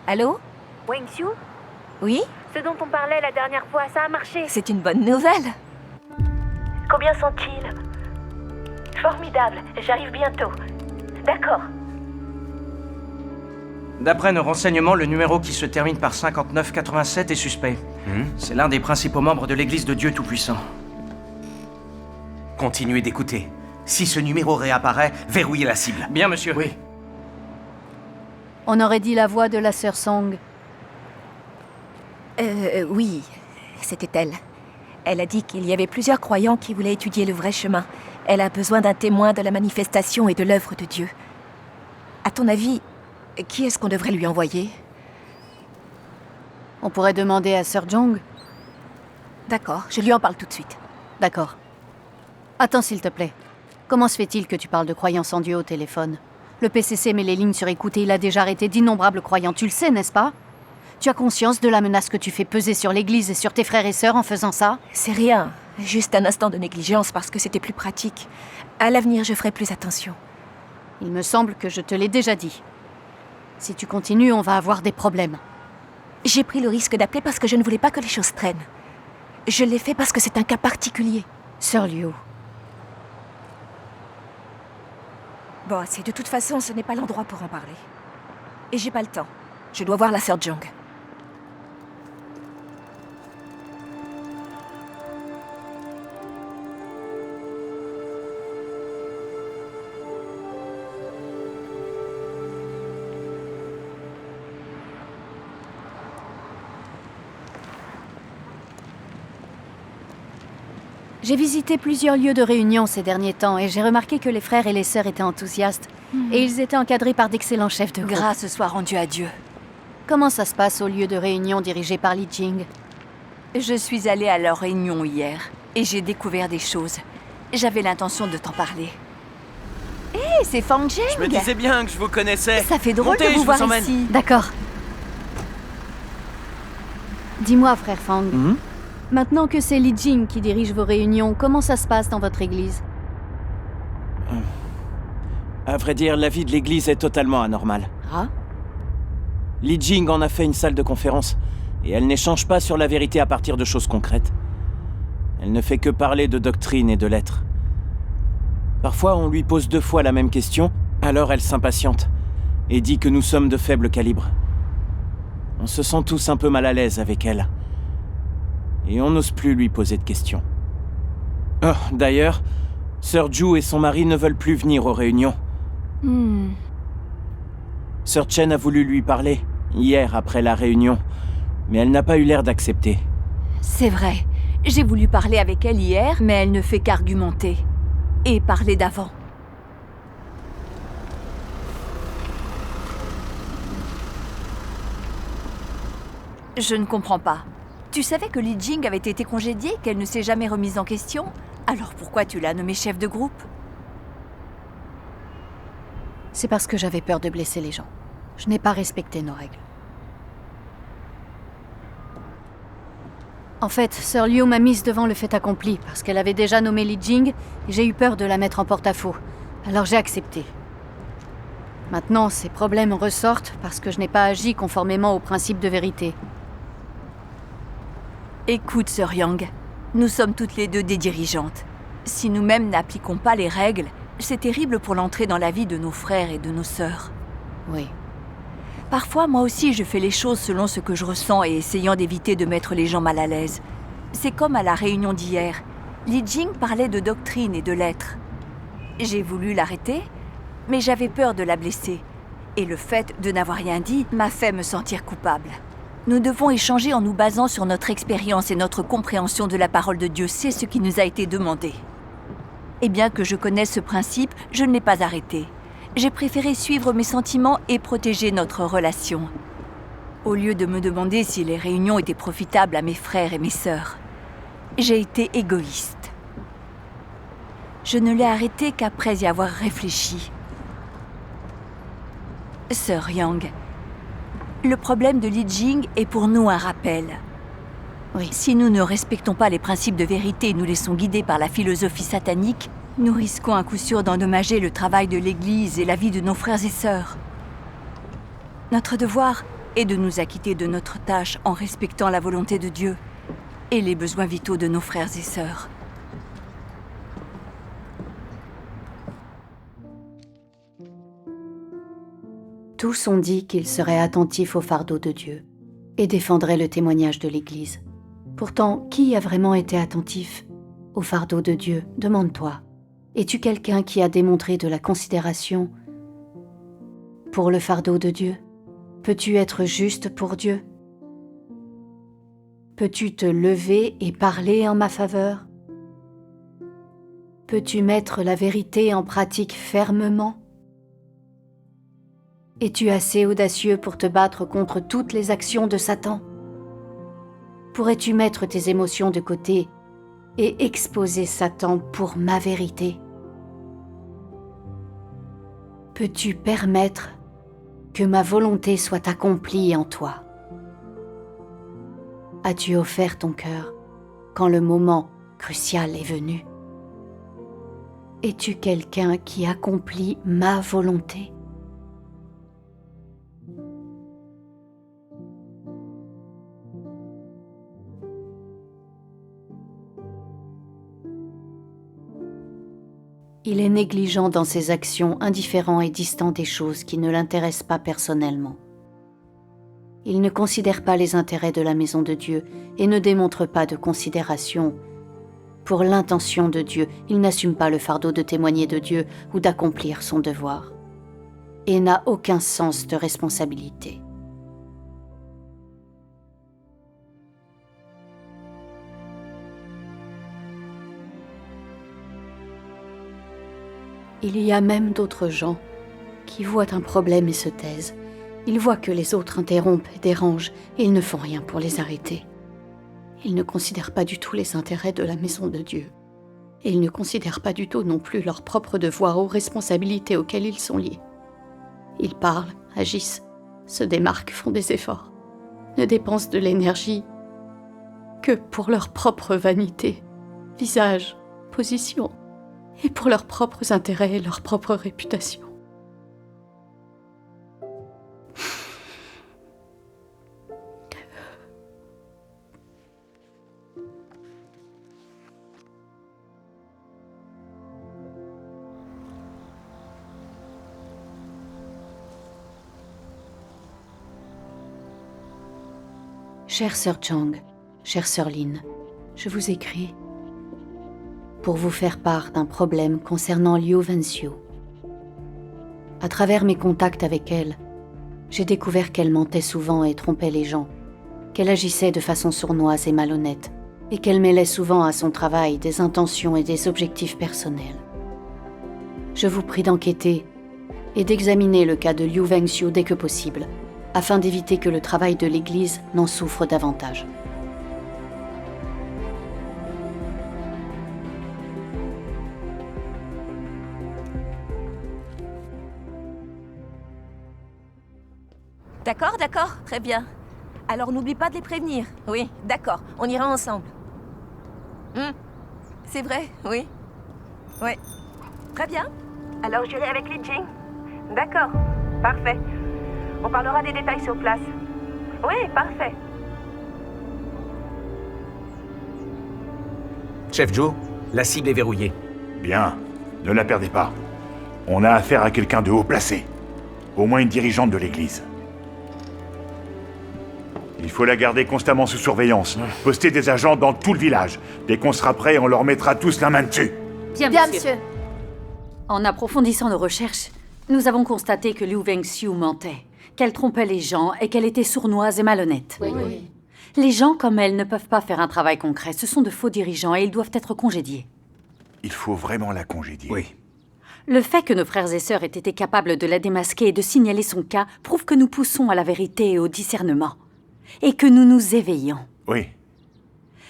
Allô? Wenxiu, Oui? Ce dont on parlait la dernière fois, ça a marché. C'est une bonne nouvelle. Combien sont-ils? Formidable, j'arrive bientôt. D'accord. D'après nos renseignements, le numéro qui se termine par 5987 est suspect. C'est l'un des principaux membres de l'Église de Dieu Tout-Puissant. Continuez d'écouter. Si ce numéro réapparaît, verrouillez la cible. Bien, monsieur. Oui. On aurait dit la voix de la sœur Song. Oui, c'était elle. Elle a dit qu'il y avait plusieurs croyants qui voulaient étudier le vrai chemin. Elle a besoin d'un témoin de la manifestation et de l'œuvre de Dieu. À ton avis, qui est-ce qu'on devrait lui envoyer? On pourrait demander à Sir Jong. D'accord, je lui en parle tout de suite. D'accord. Attends, s'il te plaît. Comment se fait-il que tu parles de croyance en Dieu au téléphone? Le PCC met les lignes sur écoute et il a déjà arrêté d'innombrables croyants, tu le sais, n'est-ce pas? Tu as conscience de la menace que tu fais peser sur l'Église et sur tes frères et sœurs en faisant ça? C'est rien, juste un instant de négligence parce que c'était plus pratique. À l'avenir, je ferai plus attention. Il me semble que je te l'ai déjà dit. Si tu continues, on va avoir des problèmes. J'ai pris le risque d'appeler parce que je ne voulais pas que les choses traînent. Je l'ai fait parce que c'est un cas particulier. Sir Liu. Bon, assez. De toute façon, ce n'est pas l'endroit pour en parler. Et j'ai pas le temps. Je dois voir la sœur Jong. J'ai visité plusieurs lieux de réunion ces derniers temps et j'ai remarqué que les frères et les sœurs étaient enthousiastes. Et ils étaient encadrés par d'excellents chefs de groupe. Grâce soit rendue à Dieu. Comment ça se passe au lieu de réunion dirigé par Li Jing? Je suis allée à leur réunion hier et j'ai découvert des choses. J'avais l'intention de t'en parler. Hé, c'est Fang Jing! Je me disais bien que je vous connaissais. Ça fait drôle Montez, de vous voir emmène. ici. D'accord. Dis-moi, frère Fang. Maintenant que c'est Li Jing qui dirige vos réunions, comment ça se passe dans votre église? À vrai dire, la vie de l'église est totalement anormale. Ah? Li Jing en a fait une salle de conférence, et elle n'échange pas sur la vérité à partir de choses concrètes. Elle ne fait que parler de doctrine et de lettres. Parfois, on lui pose 2 fois la même question, alors elle s'impatiente, et dit que nous sommes de faible calibre. On se sent tous un peu mal à l'aise avec elle. Et on n'ose plus lui poser de questions. Oh, d'ailleurs, Sir Ju et son mari ne veulent plus venir aux réunions. Sir Chen a voulu lui parler, hier après la réunion, mais elle n'a pas eu l'air d'accepter. C'est vrai. J'ai voulu parler avec elle hier, mais elle ne fait qu'argumenter. Et parler d'avant. Je ne comprends pas. Tu savais que Li Jing avait été congédiée, qu'elle ne s'est jamais remise en question? Alors pourquoi tu l'as nommée chef de groupe? C'est parce que j'avais peur de blesser les gens. Je n'ai pas respecté nos règles. En fait, Sir Liu m'a mise devant le fait accompli, parce qu'elle avait déjà nommé Li Jing, et j'ai eu peur de la mettre en porte-à-faux. Alors j'ai accepté. Maintenant, ces problèmes ressortent parce que je n'ai pas agi conformément au principe de vérité. Écoute, Sœur Yang, nous sommes toutes les deux des dirigeantes. Si nous-mêmes n'appliquons pas les règles, c'est terrible pour l'entrée dans la vie de nos frères et de nos sœurs. Oui. Parfois, moi aussi, je fais les choses selon ce que je ressens et essayant d'éviter de mettre les gens mal à l'aise. C'est comme à la réunion d'hier. Li Jing parlait de doctrine et de lettres. J'ai voulu l'arrêter, mais j'avais peur de la blesser. Et le fait de n'avoir rien dit m'a fait me sentir coupable. Nous devons échanger en nous basant sur notre expérience et notre compréhension de la parole de Dieu. C'est ce qui nous a été demandé. Et bien que je connaisse ce principe, je ne l'ai pas arrêté. J'ai préféré suivre mes sentiments et protéger notre relation. Au lieu de me demander si les réunions étaient profitables à mes frères et mes sœurs. J'ai été égoïste. Je ne l'ai arrêté qu'après y avoir réfléchi. Sœur Yang, le problème de Li Jing est pour nous un rappel. Oui. Si nous ne respectons pas les principes de vérité et nous laissons guider par la philosophie satanique, nous risquons à coup sûr d'endommager le travail de l'Église et la vie de nos frères et sœurs. Notre devoir et de nous acquitter de notre tâche en respectant la volonté de Dieu et les besoins vitaux de nos frères et sœurs. Tous ont dit qu'ils seraient attentifs au fardeau de Dieu et défendraient le témoignage de l'Église. Pourtant, qui a vraiment été attentif au fardeau de Dieu? Demande-toi. Es-tu quelqu'un qui a démontré de la considération pour le fardeau de Dieu? Peux-tu être juste pour Dieu? Peux-tu te lever et parler en ma faveur? Peux-tu mettre la vérité en pratique fermement? Es-tu assez audacieux pour te battre contre toutes les actions de Satan? Pourrais-tu mettre tes émotions de côté et exposer Satan pour ma vérité? Peux-tu permettre que ma volonté soit accomplie en toi? As-tu offert ton cœur quand le moment crucial est venu? Es-tu quelqu'un qui accomplit ma volonté? Il est négligent dans ses actions, indifférent et distant des choses qui ne l'intéressent pas personnellement. Il ne considère pas les intérêts de la maison de Dieu et ne démontre pas de considération pour l'intention de Dieu. Il n'assume pas le fardeau de témoigner de Dieu ou d'accomplir son devoir et n'a aucun sens de responsabilité. Il y a même d'autres gens qui voient un problème et se taisent. Ils voient que les autres interrompent et dérangent et ils ne font rien pour les arrêter. Ils ne considèrent pas du tout les intérêts de la maison de Dieu. Et ils ne considèrent pas du tout non plus leurs propres devoirs ou responsabilités auxquelles ils sont liés. Ils parlent, agissent, se démarquent, font des efforts, ne dépensent de l'énergie que pour leur propre vanité, visage, position, et pour leurs propres intérêts et leur propre réputation. Chère sœur Chang, chère sœur Lin, je vous écris pour vous faire part d'un problème concernant Liu Wenxiu. À travers mes contacts avec elle, j'ai découvert qu'elle mentait souvent et trompait les gens, qu'elle agissait de façon sournoise et malhonnête, et qu'elle mêlait souvent à son travail des intentions et des objectifs personnels. Je vous prie d'enquêter et d'examiner le cas de Liu Wenxiu dès que possible, afin d'éviter que le travail de l'Église n'en souffre davantage. D'accord, d'accord, très bien. Alors n'oublie pas de les prévenir. Oui, d'accord, on ira ensemble. C'est vrai, oui. Ouais. Très bien. Alors j'irai avec Li Jing. D'accord, parfait. On parlera des détails sur place. Oui, parfait. Chef Joe, la cible est verrouillée. Bien, ne la perdez pas. On a affaire à quelqu'un de haut placé. Au moins une dirigeante de l'église. Il faut la garder constamment sous surveillance. Poster des agents dans tout le village. Dès qu'on sera prêt, on leur mettra tous la main dessus. Bien, monsieur. En approfondissant nos recherches, nous avons constaté que Liu Wenxiu mentait, qu'elle trompait les gens et qu'elle était sournoise et malhonnête. Oui. Les gens comme elle ne peuvent pas faire un travail concret. Ce sont de faux dirigeants et ils doivent être congédiés. Il faut vraiment la congédier. Oui. Le fait que nos frères et sœurs aient été capables de la démasquer et de signaler son cas prouve que nous poussons à la vérité et au discernement. Et que nous nous éveillons. Oui.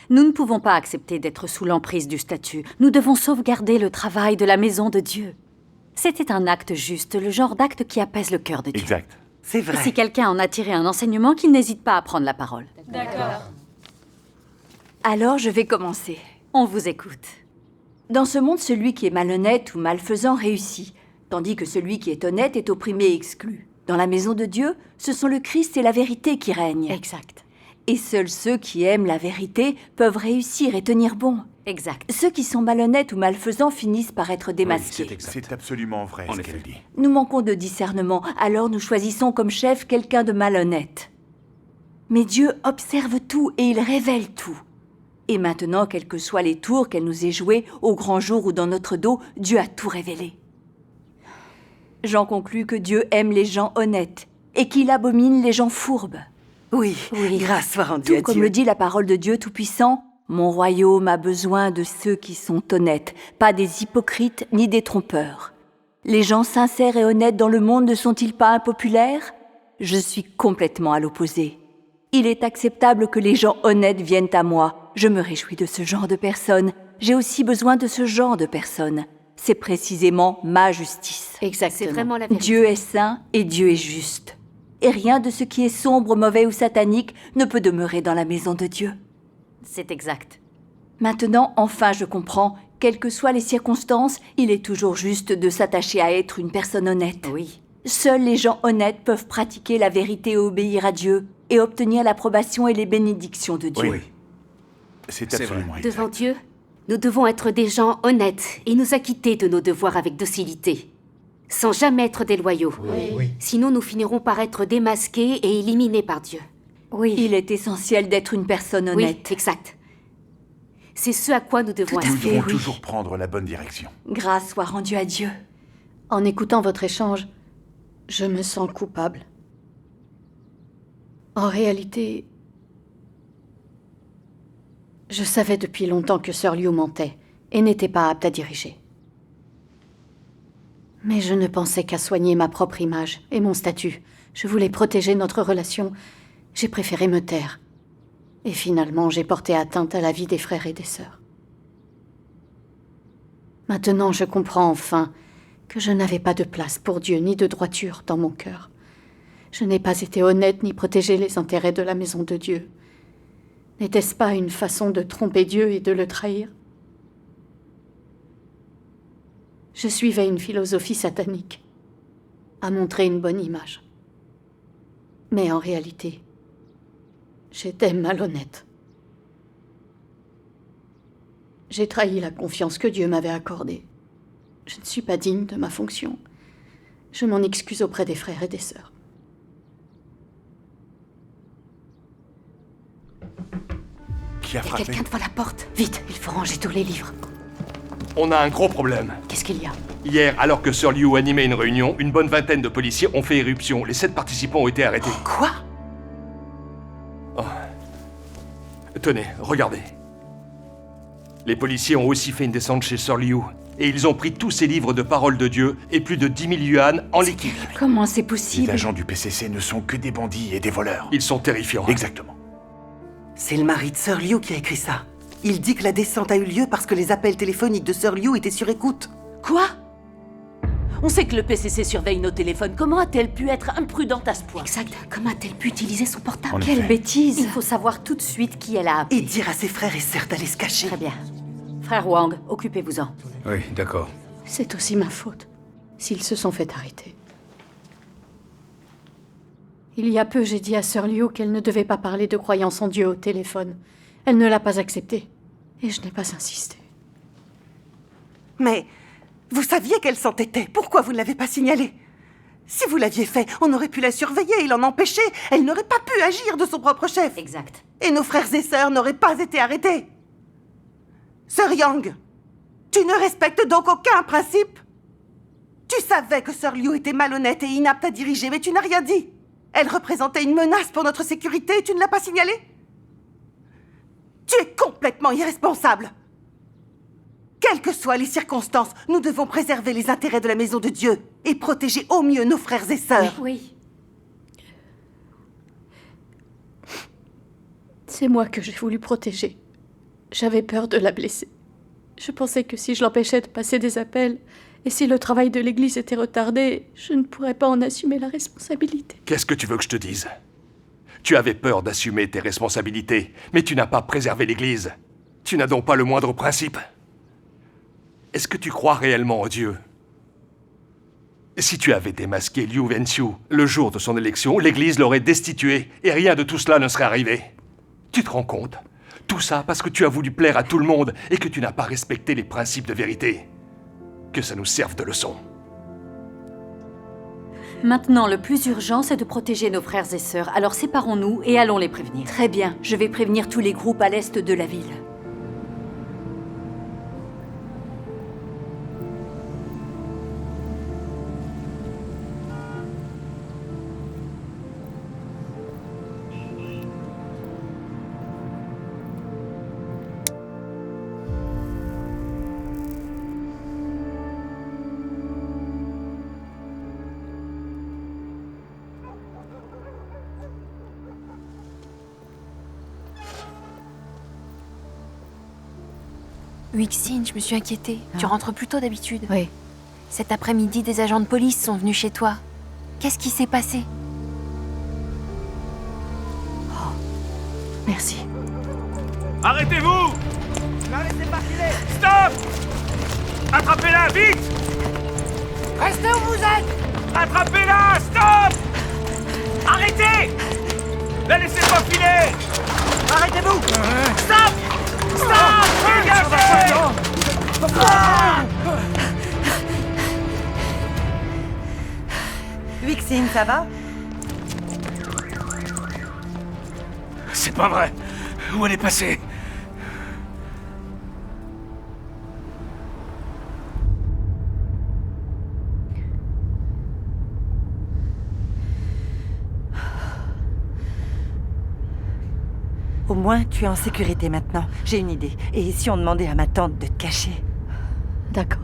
Nous ne pouvons pas accepter d'être sous l'emprise du statut. Nous devons sauvegarder le travail de la maison de Dieu. C'était un acte juste, le genre d'acte qui apaise le cœur de Dieu. Exact. C'est vrai. Et si quelqu'un en a tiré un enseignement, qu'il n'hésite pas à prendre la parole. D'accord. Alors je vais commencer. On vous écoute. Dans ce monde, celui qui est malhonnête ou malfaisant réussit, tandis que celui qui est honnête est opprimé et exclu. Dans la maison de Dieu, ce sont le Christ et la vérité qui règnent. Exact. Et seuls ceux qui aiment la vérité peuvent réussir et tenir bon. Exact. Ceux qui sont malhonnêtes ou malfaisants finissent par être démasqués. C'est absolument vrai ce qu'elle dit. Nous manquons de discernement, alors nous choisissons comme chef quelqu'un de malhonnête. Mais Dieu observe tout et il révèle tout. Et maintenant, quels que soient les tours qu'elle nous ait joués, au grand jour ou dans notre dos, Dieu a tout révélé. J'en conclus que Dieu aime les gens honnêtes et qu'il abomine les gens fourbes. Oui, grâce soit rendue à Dieu. Tout comme le dit la parole de Dieu Tout-Puissant, « Mon royaume a besoin de ceux qui sont honnêtes, pas des hypocrites ni des trompeurs. » Les gens sincères et honnêtes dans le monde ne sont-ils pas impopulaires? Je suis complètement à l'opposé. Il est acceptable que les gens honnêtes viennent à moi. Je me réjouis de ce genre de personnes. J'ai aussi besoin de ce genre de personnes. C'est précisément ma justice. Exactement. C'est vraiment la vérité. Dieu est saint et Dieu est juste. Et rien de ce qui est sombre, mauvais ou satanique ne peut demeurer dans la maison de Dieu. C'est exact. Maintenant, enfin, je comprends. Quelles que soient les circonstances, il est toujours juste de s'attacher à être une personne honnête. Oui. Seuls les gens honnêtes peuvent pratiquer la vérité et obéir à Dieu et obtenir l'approbation et les bénédictions de Dieu. Oui. C'est absolument exact. Devant Dieu, nous devons être des gens honnêtes et nous acquitter de nos devoirs avec docilité, sans jamais être déloyaux. Oui. Sinon, nous finirons par être démasqués et éliminés par Dieu. Oui. Il est essentiel d'être une personne honnête. Oui, exact. C'est ce à quoi nous devons Nous aspirer. devons toujours prendre la bonne direction. Grâce soit rendue à Dieu. En écoutant votre échange, je me sens coupable. En réalité, je savais depuis longtemps que Sir Liu mentait et n'était pas apte à diriger. Mais je ne pensais qu'à soigner ma propre image et mon statut. Je voulais protéger notre relation. J'ai préféré me taire. Et finalement, j'ai porté atteinte à la vie des frères et des sœurs. Maintenant, je comprends enfin que je n'avais pas de place pour Dieu ni de droiture dans mon cœur. Je n'ai pas été honnête ni protégé les intérêts de la maison de Dieu. N'était-ce pas une façon de tromper Dieu et de le trahir? Je suivais une philosophie satanique, à montrer une bonne image. Mais en réalité, j'étais malhonnête. J'ai trahi la confiance que Dieu m'avait accordée. Je ne suis pas digne de ma fonction. Je m'en excuse auprès des frères et des sœurs. Il y a quelqu'un devant la porte. Vite, il faut ranger tous les livres. On a un gros problème. Qu'est-ce qu'il y a? Hier, alors que Sir Liu animait une réunion, une bonne vingtaine de policiers ont fait éruption. Les 7 participants ont été arrêtés. Quoi? Oh. Tenez, regardez. Les policiers ont aussi fait une descente chez Sir Liu. Et ils ont pris tous ses livres de parole de Dieu et plus de 10 000 yuan en liquide. Comment c'est possible? Les agents du PCC ne sont que des bandits et des voleurs. Ils sont terrifiants. Exactement. C'est le mari de Sir Liu qui a écrit ça. Il dit que la descente a eu lieu parce que les appels téléphoniques de Sir Liu étaient sur écoute. Quoi? On sait que le PCC surveille nos téléphones. Comment a-t-elle pu être imprudente à ce point? Exact. Comment a-t-elle pu utiliser son portable? Quelle bêtise! Il faut savoir tout de suite qui elle a appelé. Et dire à ses frères et sœurs d'aller se cacher. Très bien. Frère Wang, occupez-vous-en. Oui, d'accord. C'est aussi ma faute, s'ils se sont fait arrêter. Il y a peu, j'ai dit à Sir Liu qu'elle ne devait pas parler de croyance en Dieu au téléphone. Elle ne l'a pas accepté. Et je n'ai pas insisté. Mais vous saviez qu'elle s'entêtait. Pourquoi vous ne l'avez pas signalé? Si vous l'aviez fait, on aurait pu la surveiller et l'en empêcher. Elle n'aurait pas pu agir de son propre chef. Exact. Et nos frères et sœurs n'auraient pas été arrêtés. Sir Yang, tu ne respectes donc aucun principe? Tu savais que Sir Liu était malhonnête et inapte à diriger, mais tu n'as rien dit. Elle représentait une menace pour notre sécurité et tu ne l'as pas signalée? Tu es complètement irresponsable. Quelles que soient les circonstances, nous devons préserver les intérêts de la maison de Dieu et protéger au mieux nos frères et sœurs. Oui. C'est moi que j'ai voulu protéger. J'avais peur de la blesser. Je pensais que si je l'empêchais de passer des appels, et si le travail de l'église était retardé, je ne pourrais pas en assumer la responsabilité. Qu'est-ce que tu veux que je te dise? Tu avais peur d'assumer tes responsabilités, mais tu n'as pas préservé l'église. Tu n'as donc pas le moindre principe. Est-ce que tu crois réellement en Dieu? Si tu avais démasqué Liu Wenxiu le jour de son élection, l'Église l'aurait destitué et rien de tout cela ne serait arrivé. Tu te rends compte? Tout ça parce que tu as voulu plaire à tout le monde et que tu n'as pas respecté les principes de vérité. Que ça nous serve de leçon. Maintenant, le plus urgent, c'est de protéger nos frères et sœurs. Alors séparons-nous et allons les prévenir. Très bien, je vais prévenir tous les groupes à l'est de la ville. Wixin, je me suis inquiétée. Tu rentres plus tôt d'habitude. Oui. Cet après-midi, des agents de police sont venus chez toi. Qu'est-ce qui s'est passé? Merci. Arrêtez-vous! Ne laissez pas filer! Stop! Attrapez-la, vite! Restez où vous êtes! Attrapez-la! Stop! Arrêtez! Ne laissez pas filer! Arrêtez-vous! Stop! Stop! Dégagez! Wixin, ça va? C'est pas vrai. Où elle est passée? Au moins, tu es en sécurité maintenant. J'ai une idée. Et si on demandait à ma tante de te cacher? D'accord.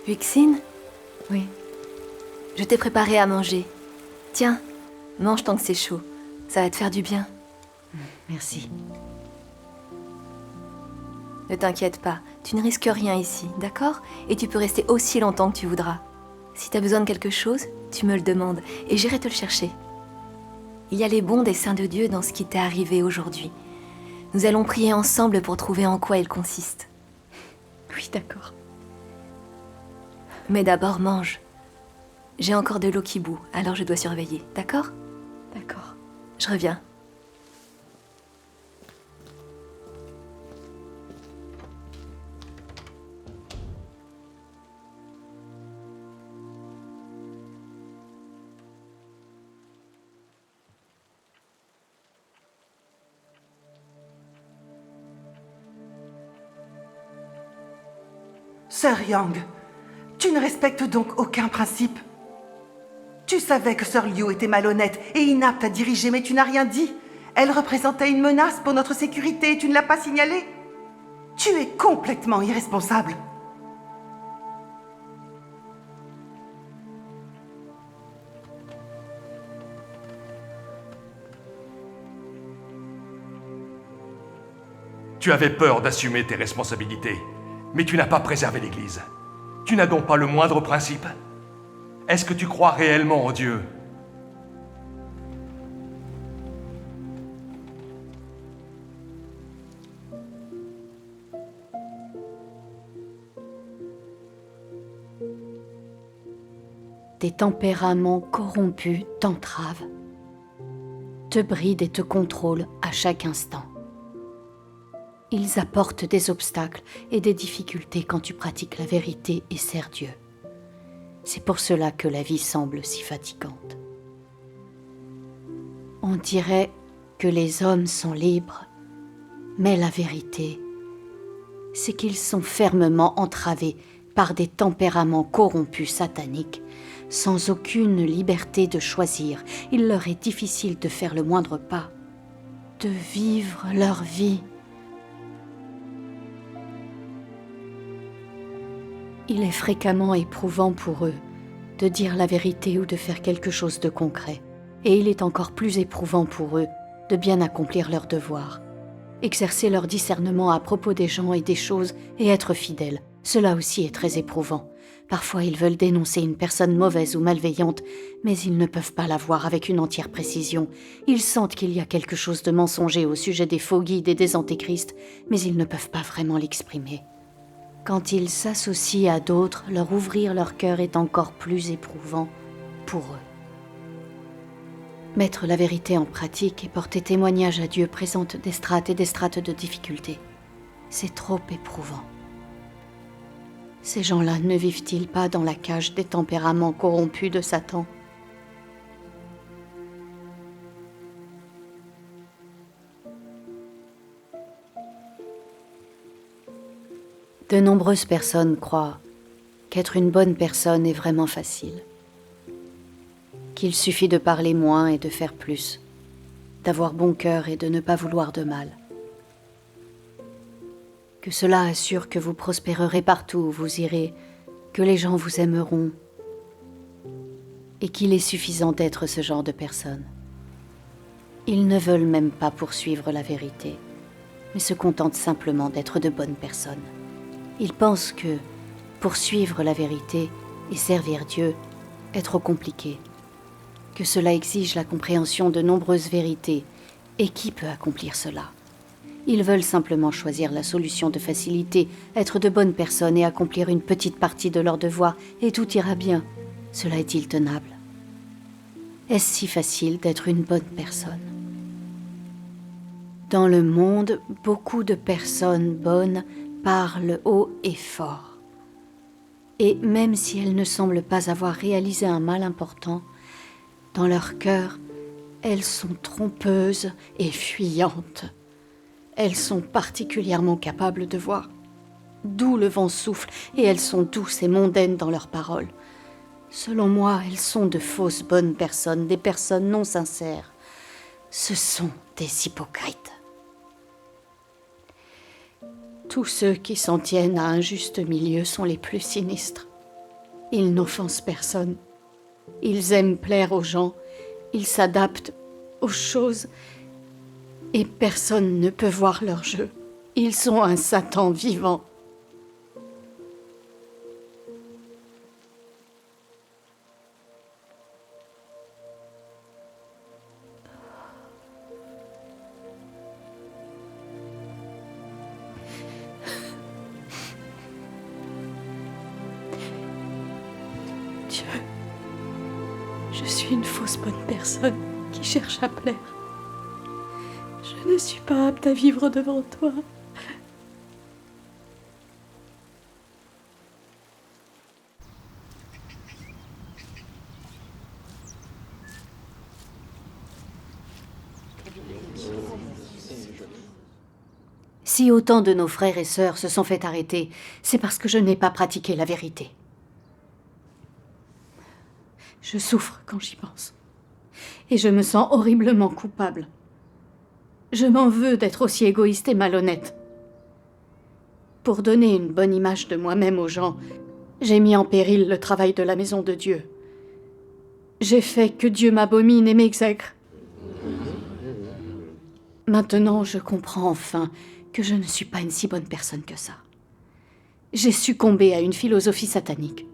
Wixin? Oui. Je t'ai préparé à manger. Tiens, mange tant que c'est chaud. Ça va te faire du bien. Merci. Ne t'inquiète pas, tu ne risques rien ici, d'accord? Et tu peux rester aussi longtemps que tu voudras. Si t'as besoin de quelque chose, tu me le demandes et j'irai te le chercher. Il y a les bons des saints de Dieu dans ce qui t'est arrivé aujourd'hui. Nous allons prier ensemble pour trouver en quoi il consiste. Oui, d'accord. Mais d'abord, mange. J'ai encore de l'eau qui bout, alors je dois surveiller, d'accord? D'accord. Je reviens. Sœur Yang, tu ne respectes donc aucun principe. Tu savais que Sœur Liu était malhonnête et inapte à diriger, mais tu n'as rien dit. Elle représentait une menace pour notre sécurité et tu ne l'as pas signalée. Tu es complètement irresponsable. Tu avais peur d'assumer tes responsabilités, mais tu n'as pas préservé l'Église. Tu n'as donc pas le moindre principe? Est-ce que tu crois réellement en Dieu? Des tempéraments corrompus t'entravent, te brident et te contrôlent à chaque instant. Ils apportent des obstacles et des difficultés quand tu pratiques la vérité et sers Dieu. C'est pour cela que la vie semble si fatigante. On dirait que les hommes sont libres, mais la vérité, c'est qu'ils sont fermement entravés par des tempéraments corrompus sataniques, sans aucune liberté de choisir. Il leur est difficile de faire le moindre pas, de vivre leur vie. Il est fréquemment éprouvant pour eux de dire la vérité ou de faire quelque chose de concret. Et il est encore plus éprouvant pour eux de bien accomplir leurs devoirs, exercer leur discernement à propos des gens et des choses et être fidèles, Cela aussi est très éprouvant. Parfois, ils veulent dénoncer une personne mauvaise ou malveillante, mais ils ne peuvent pas la voir avec une entière précision. Ils sentent qu'il y a quelque chose de mensonger au sujet des faux guides et des antéchrists, mais ils ne peuvent pas vraiment l'exprimer. Quand ils s'associent à d'autres, leur ouvrir leur cœur est encore plus éprouvant pour eux. Mettre la vérité en pratique et porter témoignage à Dieu présente des strates et des strates de difficultés. C'est trop éprouvant. Ces gens-là ne vivent-ils pas dans la cage des tempéraments corrompus de Satan ? De nombreuses personnes croient qu'être une bonne personne est vraiment facile. Qu'il suffit de parler moins et de faire plus, d'avoir bon cœur et de ne pas vouloir de mal. Que cela assure que vous prospérerez partout où vous irez, que les gens vous aimeront, et qu'il est suffisant d'être ce genre de personne. Ils ne veulent même pas poursuivre la vérité, mais se contentent simplement d'être de bonnes personnes. Ils pensent que poursuivre la vérité et servir Dieu est trop compliqué, que cela exige la compréhension de nombreuses vérités, et qui peut accomplir cela ? Ils veulent simplement choisir la solution de facilité, être de bonnes personnes et accomplir une petite partie de leur devoir, et tout ira bien. Cela est-il tenable ? Est-ce si facile d'être une bonne personne ? Dans le monde, beaucoup de personnes bonnes parlent haut et fort. Et même si elles ne semblent pas avoir réalisé un mal important, dans leur cœur, elles sont trompeuses et fuyantes. Elles sont particulièrement capables de voir d'où le vent souffle et elles sont douces et mondaines dans leurs paroles. Selon moi, elles sont de fausses bonnes personnes, des personnes non sincères. Ce sont des hypocrites. Tous ceux qui s'en tiennent à un juste milieu sont les plus sinistres. Ils n'offensent personne. Ils aiment plaire aux gens. Ils s'adaptent aux choses. Et personne ne peut voir leur jeu. Ils sont un Satan vivant. Dieu, je suis une fausse bonne personne qui cherche à plaire. Je ne suis pas apte à vivre devant toi. Si autant de nos frères et sœurs se sont fait arrêter, c'est parce que je n'ai pas pratiqué la vérité. Je souffre quand j'y pense. Et je me sens horriblement coupable. Je m'en veux d'être aussi égoïste et malhonnête. Pour donner une bonne image de moi-même aux gens, j'ai mis en péril le travail de la maison de Dieu. J'ai fait que Dieu m'abomine et m'exècre. Maintenant, je comprends enfin que je ne suis pas une si bonne personne que ça. J'ai succombé à une philosophie satanique.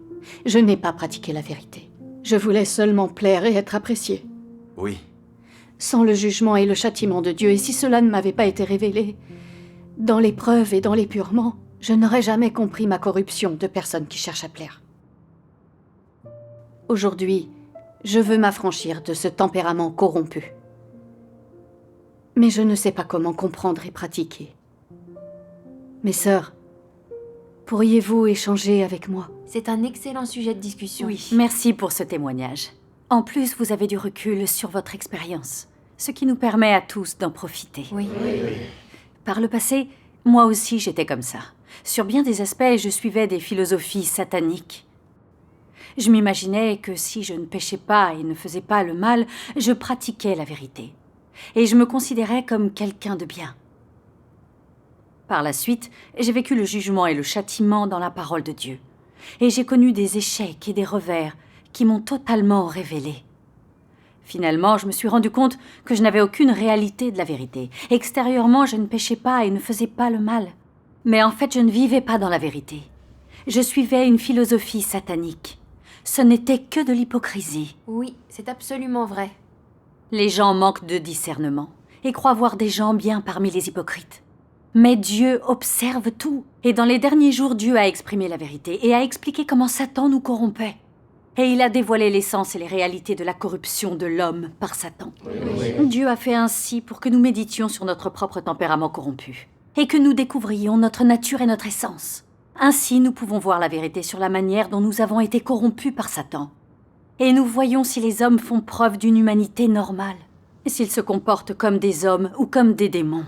Je n'ai pas pratiqué la vérité. Je voulais seulement plaire et être appréciée. Oui. Sans le jugement et le châtiment de Dieu, et si cela ne m'avait pas été révélé, dans l'épreuve et dans l'épurement, je n'aurais jamais compris ma corruption de personne qui cherche à plaire. Aujourd'hui, je veux m'affranchir de ce tempérament corrompu. Mais je ne sais pas comment comprendre et pratiquer. Mes sœurs, pourriez-vous échanger avec moi ? C'est un excellent sujet de discussion. Oui, merci pour ce témoignage. En plus, vous avez du recul sur votre expérience, ce qui nous permet à tous d'en profiter. Oui. Par le passé, moi aussi j'étais comme ça. Sur bien des aspects, je suivais des philosophies sataniques. Je m'imaginais que si je ne péchais pas et ne faisais pas le mal, je pratiquais la vérité. Et je me considérais comme quelqu'un de bien. Par la suite, j'ai vécu le jugement et le châtiment dans la parole de Dieu. Et j'ai connu des échecs et des revers qui m'ont totalement révélé. Finalement, je me suis rendu compte que je n'avais aucune réalité de la vérité. Extérieurement, je ne péchais pas et ne faisais pas le mal. Mais en fait, je ne vivais pas dans la vérité. Je suivais une philosophie satanique. Ce n'était que de l'hypocrisie. Oui, c'est absolument vrai. Les gens manquent de discernement et croient voir des gens bien parmi les hypocrites. Mais Dieu observe tout. Et dans les derniers jours, Dieu a exprimé la vérité et a expliqué comment Satan nous corrompait. Et il a dévoilé l'essence et les réalités de la corruption de l'homme par Satan. Dieu a fait ainsi pour que nous méditions sur notre propre tempérament corrompu et que nous découvrions notre nature et notre essence. Ainsi, nous pouvons voir la vérité sur la manière dont nous avons été corrompus par Satan. Et nous voyons si les hommes font preuve d'une humanité normale, et s'ils se comportent comme des hommes ou comme des démons.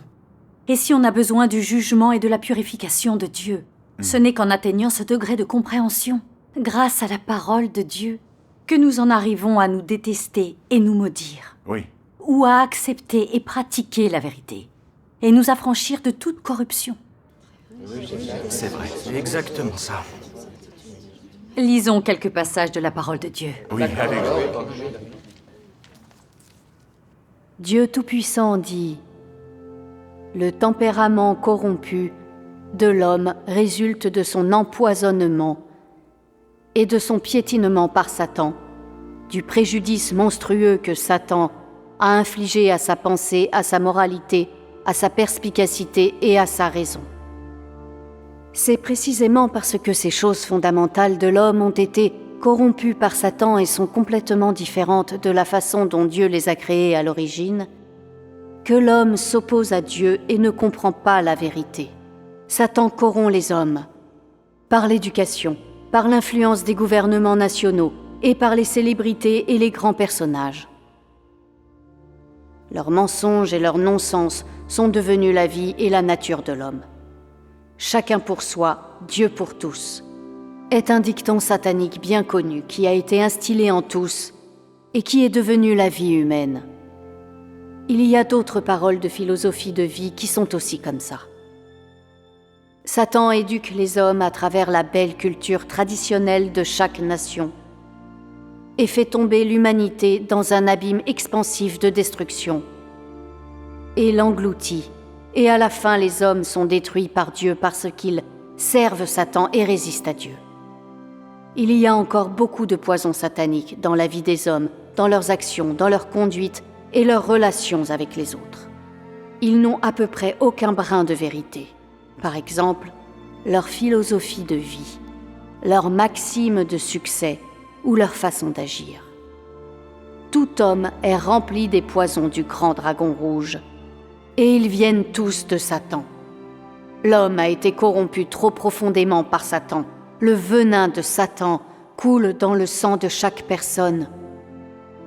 Et si on a besoin du jugement et de la purification de Dieu, ce n'est qu'en atteignant ce degré de compréhension, grâce à la parole de Dieu, que nous en arrivons à nous détester et nous maudire. Oui. Ou à accepter et pratiquer la vérité, et nous affranchir de toute corruption. C'est vrai, c'est exactement ça. Lisons quelques passages de la parole de Dieu. Oui, allez. Dieu Tout-Puissant dit « Le tempérament corrompu de l'homme résulte de son empoisonnement et de son piétinement par Satan, du préjudice monstrueux que Satan a infligé à sa pensée, à sa moralité, à sa perspicacité et à sa raison. C'est précisément parce que ces choses fondamentales de l'homme ont été corrompues par Satan et sont complètement différentes de la façon dont Dieu les a créées à l'origine, que l'homme s'oppose à Dieu et ne comprend pas la vérité. Satan corrompt les hommes par l'éducation, par l'influence des gouvernements nationaux et par les célébrités et les grands personnages. Leurs mensonges et leurs non-sens sont devenus la vie et la nature de l'homme. Chacun pour soi, Dieu pour tous, est un dicton satanique bien connu qui a été instillé en tous et qui est devenu la vie humaine. Il y a d'autres paroles de philosophie de vie qui sont aussi comme ça. Satan éduque les hommes à travers la belle culture traditionnelle de chaque nation et fait tomber l'humanité dans un abîme expansif de destruction et l'engloutit. Et à la fin, les hommes sont détruits par Dieu parce qu'ils servent Satan et résistent à Dieu. Il y a encore beaucoup de poisons sataniques dans la vie des hommes, dans leurs actions, dans leur conduite et leurs relations avec les autres. Ils n'ont à peu près aucun brin de vérité. Par exemple, leur philosophie de vie, leur maxime de succès ou leur façon d'agir. Tout homme est rempli des poisons du grand dragon rouge, et ils viennent tous de Satan. L'homme a été corrompu trop profondément par Satan. Le venin de Satan coule dans le sang de chaque personne.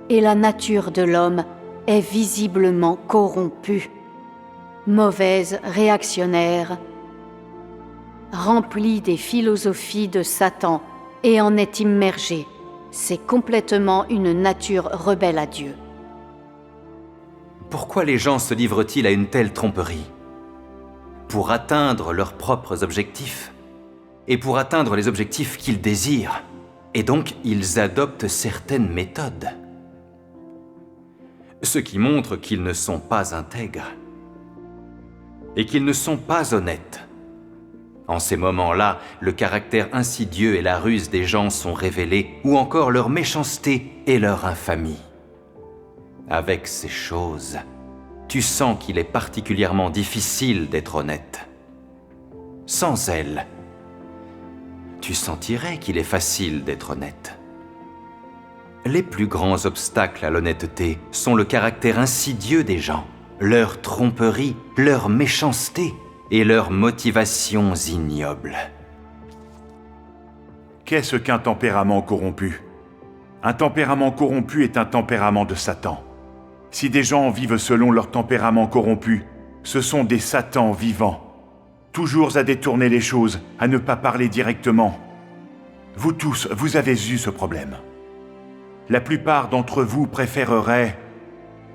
Et la nature de l'homme est visiblement corrompue. Mauvaise, réactionnaire, remplie des philosophies de Satan et en est immergée. C'est complètement une nature rebelle à Dieu. Pourquoi les gens se livrent-ils à une telle tromperie? Pour atteindre leurs propres objectifs et pour atteindre les objectifs qu'ils désirent. Et donc, ils adoptent certaines méthodes. Ce qui montre qu'ils ne sont pas intègres et qu'ils ne sont pas honnêtes. En ces moments-là, le caractère insidieux et la ruse des gens sont révélés, ou encore leur méchanceté et leur infamie. Avec ces choses, tu sens qu'il est particulièrement difficile d'être honnête. Sans elles, tu sentirais qu'il est facile d'être honnête. Les plus grands obstacles à l'honnêteté sont le caractère insidieux des gens, leur tromperie, leur méchanceté et leurs motivations ignobles. Qu'est-ce qu'un tempérament corrompu? Un tempérament corrompu est un tempérament de Satan. Si des gens vivent selon leur tempérament corrompu, ce sont des satans vivants, toujours à détourner les choses, à ne pas parler directement. Vous tous, vous avez eu ce problème. La plupart d'entre vous préféreraient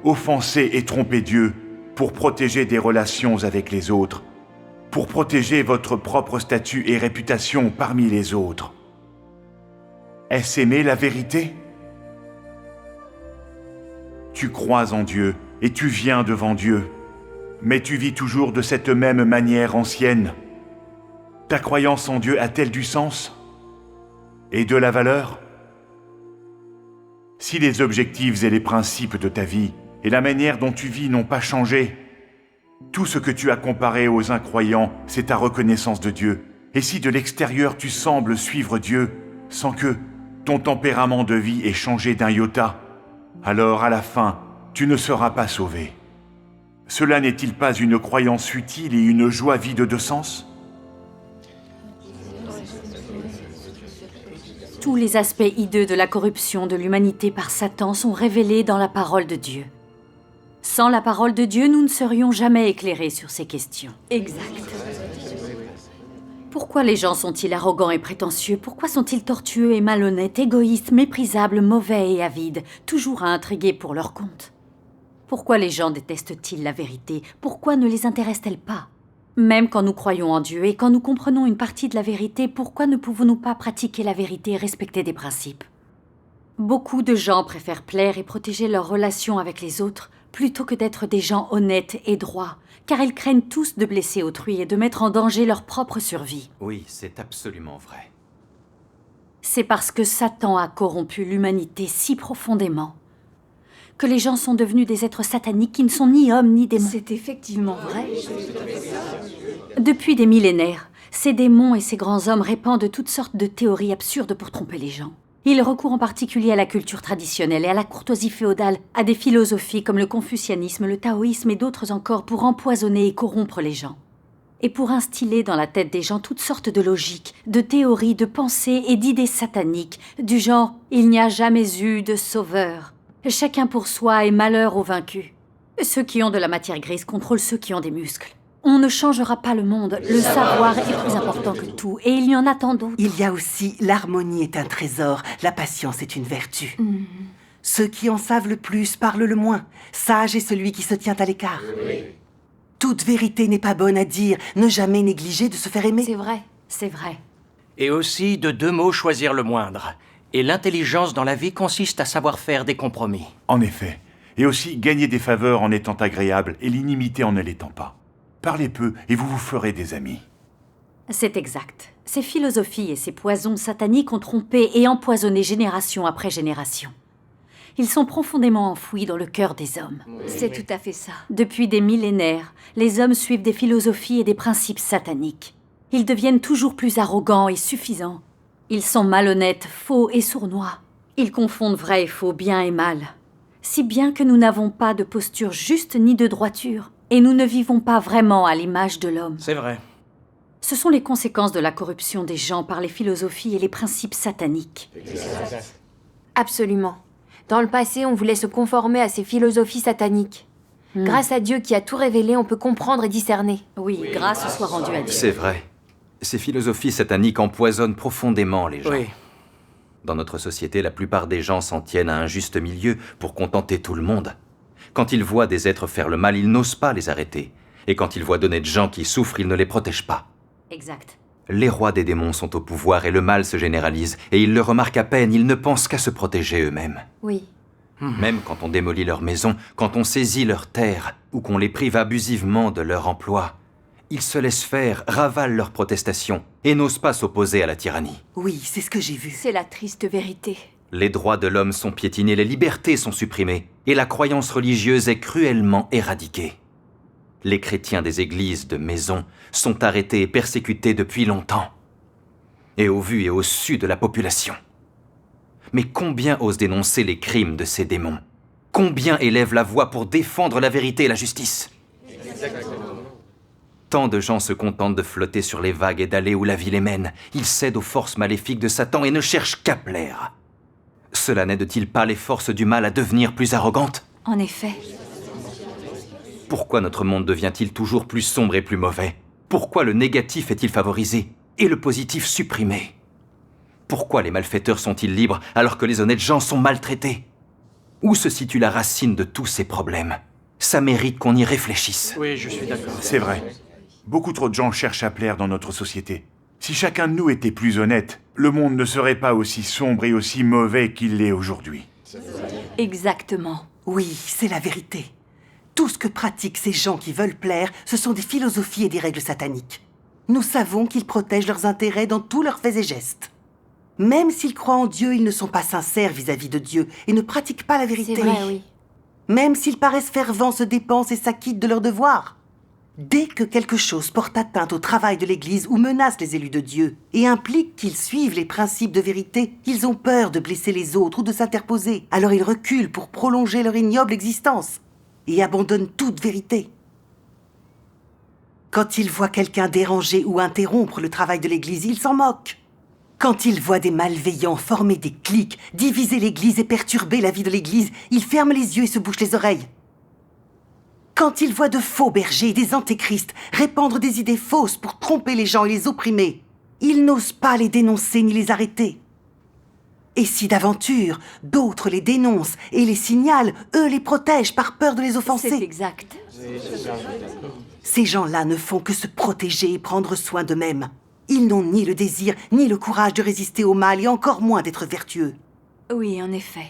offenser et tromper Dieu pour protéger des relations avec les autres, pour protéger votre propre statut et réputation parmi les autres. Est-ce aimer la vérité? Tu crois en Dieu et tu viens devant Dieu, mais tu vis toujours de cette même manière ancienne. Ta croyance en Dieu a-t-elle du sens? Et de la valeur? Si les objectifs et les principes de ta vie et la manière dont tu vis n'ont pas changé, tout ce que tu as comparé aux incroyants, c'est ta reconnaissance de Dieu. Et si de l'extérieur tu sembles suivre Dieu, sans que ton tempérament de vie ait changé d'un iota, alors à la fin, tu ne seras pas sauvé. Cela n'est-il pas une croyance utile et une joie vide de sens? Tous les aspects hideux de la corruption de l'humanité par Satan sont révélés dans la parole de Dieu. Sans la parole de Dieu, nous ne serions jamais éclairés sur ces questions. Exact. Pourquoi les gens sont-ils arrogants et prétentieux? Pourquoi sont-ils tortueux et malhonnêtes, égoïstes, méprisables, mauvais et avides, toujours à intriguer pour leur compte? Pourquoi les gens détestent-ils la vérité? Pourquoi ne les intéresse-t-elle pas? Même quand nous croyons en Dieu et quand nous comprenons une partie de la vérité, pourquoi ne pouvons-nous pas pratiquer la vérité et respecter des principes? Beaucoup de gens préfèrent plaire et protéger leurs relations avec les autres plutôt que d'être des gens honnêtes et droits, car ils craignent tous de blesser autrui et de mettre en danger leur propre survie. Oui, c'est absolument vrai. C'est parce que Satan a corrompu l'humanité si profondément que les gens sont devenus des êtres sataniques qui ne sont ni hommes ni démons. C'est effectivement vrai. Depuis des millénaires, ces démons et ces grands hommes répandent toutes sortes de théories absurdes pour tromper les gens. Ils recourent en particulier à la culture traditionnelle et à la courtoisie féodale, à des philosophies comme le confucianisme, le taoïsme et d'autres encore pour empoisonner et corrompre les gens. Et pour instiller dans la tête des gens toutes sortes de logiques, de théories, de pensées et d'idées sataniques, du genre « il n'y a jamais eu de sauveur ». Chacun pour soi et malheur aux vaincus. Ceux qui ont de la matière grise contrôlent ceux qui ont des muscles. On ne changera pas le monde. Le savoir est plus important que tout. Et il y en a tant d'autres. Il y a aussi l'harmonie est un trésor, la patience est une vertu. Ceux qui en savent le plus parlent le moins. Sage est celui qui se tient à l'écart. Toute vérité n'est pas bonne à dire. Ne jamais négliger de se faire aimer. C'est vrai, c'est vrai. Et aussi, de 2 mots, choisir le moindre. Et l'intelligence dans la vie consiste à savoir faire des compromis. En effet. Et aussi gagner des faveurs en étant agréable et l'inimité en ne l'étant pas. Parlez peu et vous vous ferez des amis. C'est exact. Ces philosophies et ces poisons sataniques ont trompé et empoisonné génération après génération. Ils sont profondément enfouis dans le cœur des hommes. C'est tout à fait ça. Depuis des millénaires, les hommes suivent des philosophies et des principes sataniques. Ils deviennent toujours plus arrogants et suffisants. Ils sont malhonnêtes, faux et sournois. Ils confondent vrai et faux, bien et mal. Si bien que nous n'avons pas de posture juste ni de droiture, et nous ne vivons pas vraiment à l'image de l'homme. C'est vrai. Ce sont les conséquences de la corruption des gens par les philosophies et les principes sataniques. Absolument. Dans le passé, on voulait se conformer à ces philosophies sataniques. Grâce à Dieu qui a tout révélé, on peut comprendre et discerner. Oui, grâce soit rendue à Dieu. C'est vrai. Ces philosophies sataniques empoisonnent profondément les gens. Oui. Dans notre société, la plupart des gens s'en tiennent à un juste milieu pour contenter tout le monde. Quand ils voient des êtres faire le mal, ils n'osent pas les arrêter. Et quand ils voient d'honnêtes gens qui souffrent, ils ne les protègent pas. Exact. Les rois des démons sont au pouvoir et le mal se généralise. Et ils le remarquent à peine, ils ne pensent qu'à se protéger eux-mêmes. Oui. Même quand on démolit leurs maisons, quand on saisit leurs terres, ou qu'on les prive abusivement de leur emploi, ils se laissent faire, ravalent leurs protestations et n'osent pas s'opposer à la tyrannie. Oui, c'est ce que j'ai vu. C'est la triste vérité. Les droits de l'homme sont piétinés, les libertés sont supprimées, et la croyance religieuse est cruellement éradiquée. Les chrétiens des églises de maison sont arrêtés et persécutés depuis longtemps, et au vu et au su de la population. Mais combien osent dénoncer les crimes de ces démons? Combien élèvent la voix pour défendre la vérité et la justice? Tant de gens se contentent de flotter sur les vagues et d'aller où la vie les mène. Ils cèdent aux forces maléfiques de Satan et ne cherchent qu'à plaire. Cela n'aide-t-il pas les forces du mal à devenir plus arrogantes? En effet. Pourquoi notre monde devient-il toujours plus sombre et plus mauvais? Pourquoi le négatif est-il favorisé et le positif supprimé? Pourquoi les malfaiteurs sont-ils libres alors que les honnêtes gens sont maltraités? Où se situe la racine de tous ces problèmes? Ça mérite qu'on y réfléchisse. Oui, je suis d'accord. C'est vrai. Beaucoup trop de gens cherchent à plaire dans notre société. Si chacun de nous était plus honnête, le monde ne serait pas aussi sombre et aussi mauvais qu'il l'est aujourd'hui. Exactement. Oui, c'est la vérité. Tout ce que pratiquent ces gens qui veulent plaire, ce sont des philosophies et des règles sataniques. Nous savons qu'ils protègent leurs intérêts dans tous leurs faits et gestes. Même s'ils croient en Dieu, ils ne sont pas sincères vis-à-vis de Dieu et ne pratiquent pas la vérité. C'est vrai, oui. Même s'ils paraissent fervents, se dépensent et s'acquittent de leurs devoirs. Dès que quelque chose porte atteinte au travail de l'Église ou menace les élus de Dieu et implique qu'ils suivent les principes de vérité, ils ont peur de blesser les autres ou de s'interposer. Alors ils reculent pour prolonger leur ignoble existence et abandonnent toute vérité. Quand ils voient quelqu'un déranger ou interrompre le travail de l'Église, ils s'en moquent. Quand ils voient des malveillants former des cliques, diviser l'Église et perturber la vie de l'Église, ils ferment les yeux et se bouchent les oreilles. Quand ils voient de faux bergers, des antéchrists, répandre des idées fausses pour tromper les gens et les opprimer, ils n'osent pas les dénoncer ni les arrêter. Et si d'aventure, d'autres les dénoncent et les signalent, eux les protègent par peur de les offenser. C'est exact. Ces gens-là ne font que se protéger et prendre soin d'eux-mêmes. Ils n'ont ni le désir, ni le courage de résister au mal et encore moins d'être vertueux. Oui, en effet.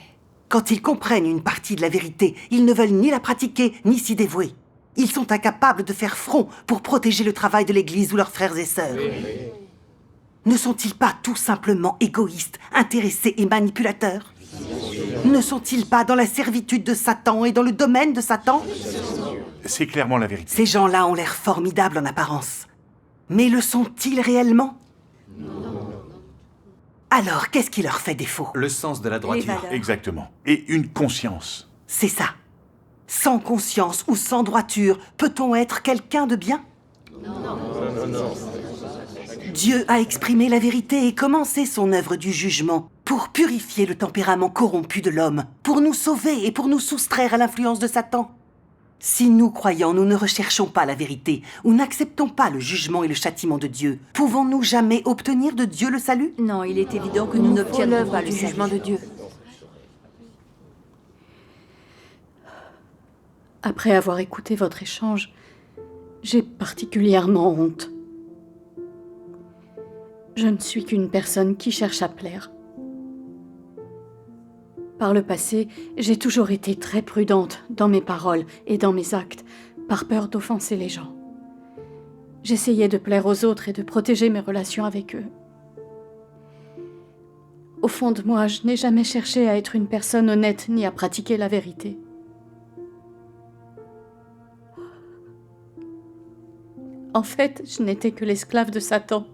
Quand ils comprennent une partie de la vérité, ils ne veulent ni la pratiquer, ni s'y dévouer. Ils sont incapables de faire front pour protéger le travail de l'Église ou leurs frères et sœurs. Ne sont-ils pas tout simplement égoïstes, intéressés et manipulateurs? Ne sont-ils pas dans la servitude de Satan et dans le domaine de Satan? C'est clairement la vérité. Ces gens-là ont l'air formidables en apparence. Mais le sont-ils réellement? Alors, qu'est-ce qui leur fait défaut? Le sens de la droiture. Exactement. Et une conscience. C'est ça. Sans conscience ou sans droiture, peut-on être quelqu'un de bien? Non. Dieu a exprimé la vérité et commencé son œuvre du jugement pour purifier le tempérament corrompu de l'homme, pour nous sauver et pour nous soustraire à l'influence de Satan. Si nous, croyants, nous ne recherchons pas la vérité ou n'acceptons pas le jugement et le châtiment de Dieu, pouvons-nous jamais obtenir de Dieu le salut? Non, il est évident que nous n'obtiendrons pas le jugement de Dieu. Après avoir écouté votre échange, j'ai particulièrement honte. Je ne suis qu'une personne qui cherche à plaire. Par le passé, j'ai toujours été très prudente dans mes paroles et dans mes actes, par peur d'offenser les gens. J'essayais de plaire aux autres et de protéger mes relations avec eux. Au fond de moi, je n'ai jamais cherché à être une personne honnête ni à pratiquer la vérité. En fait, je n'étais que l'esclave de Satan.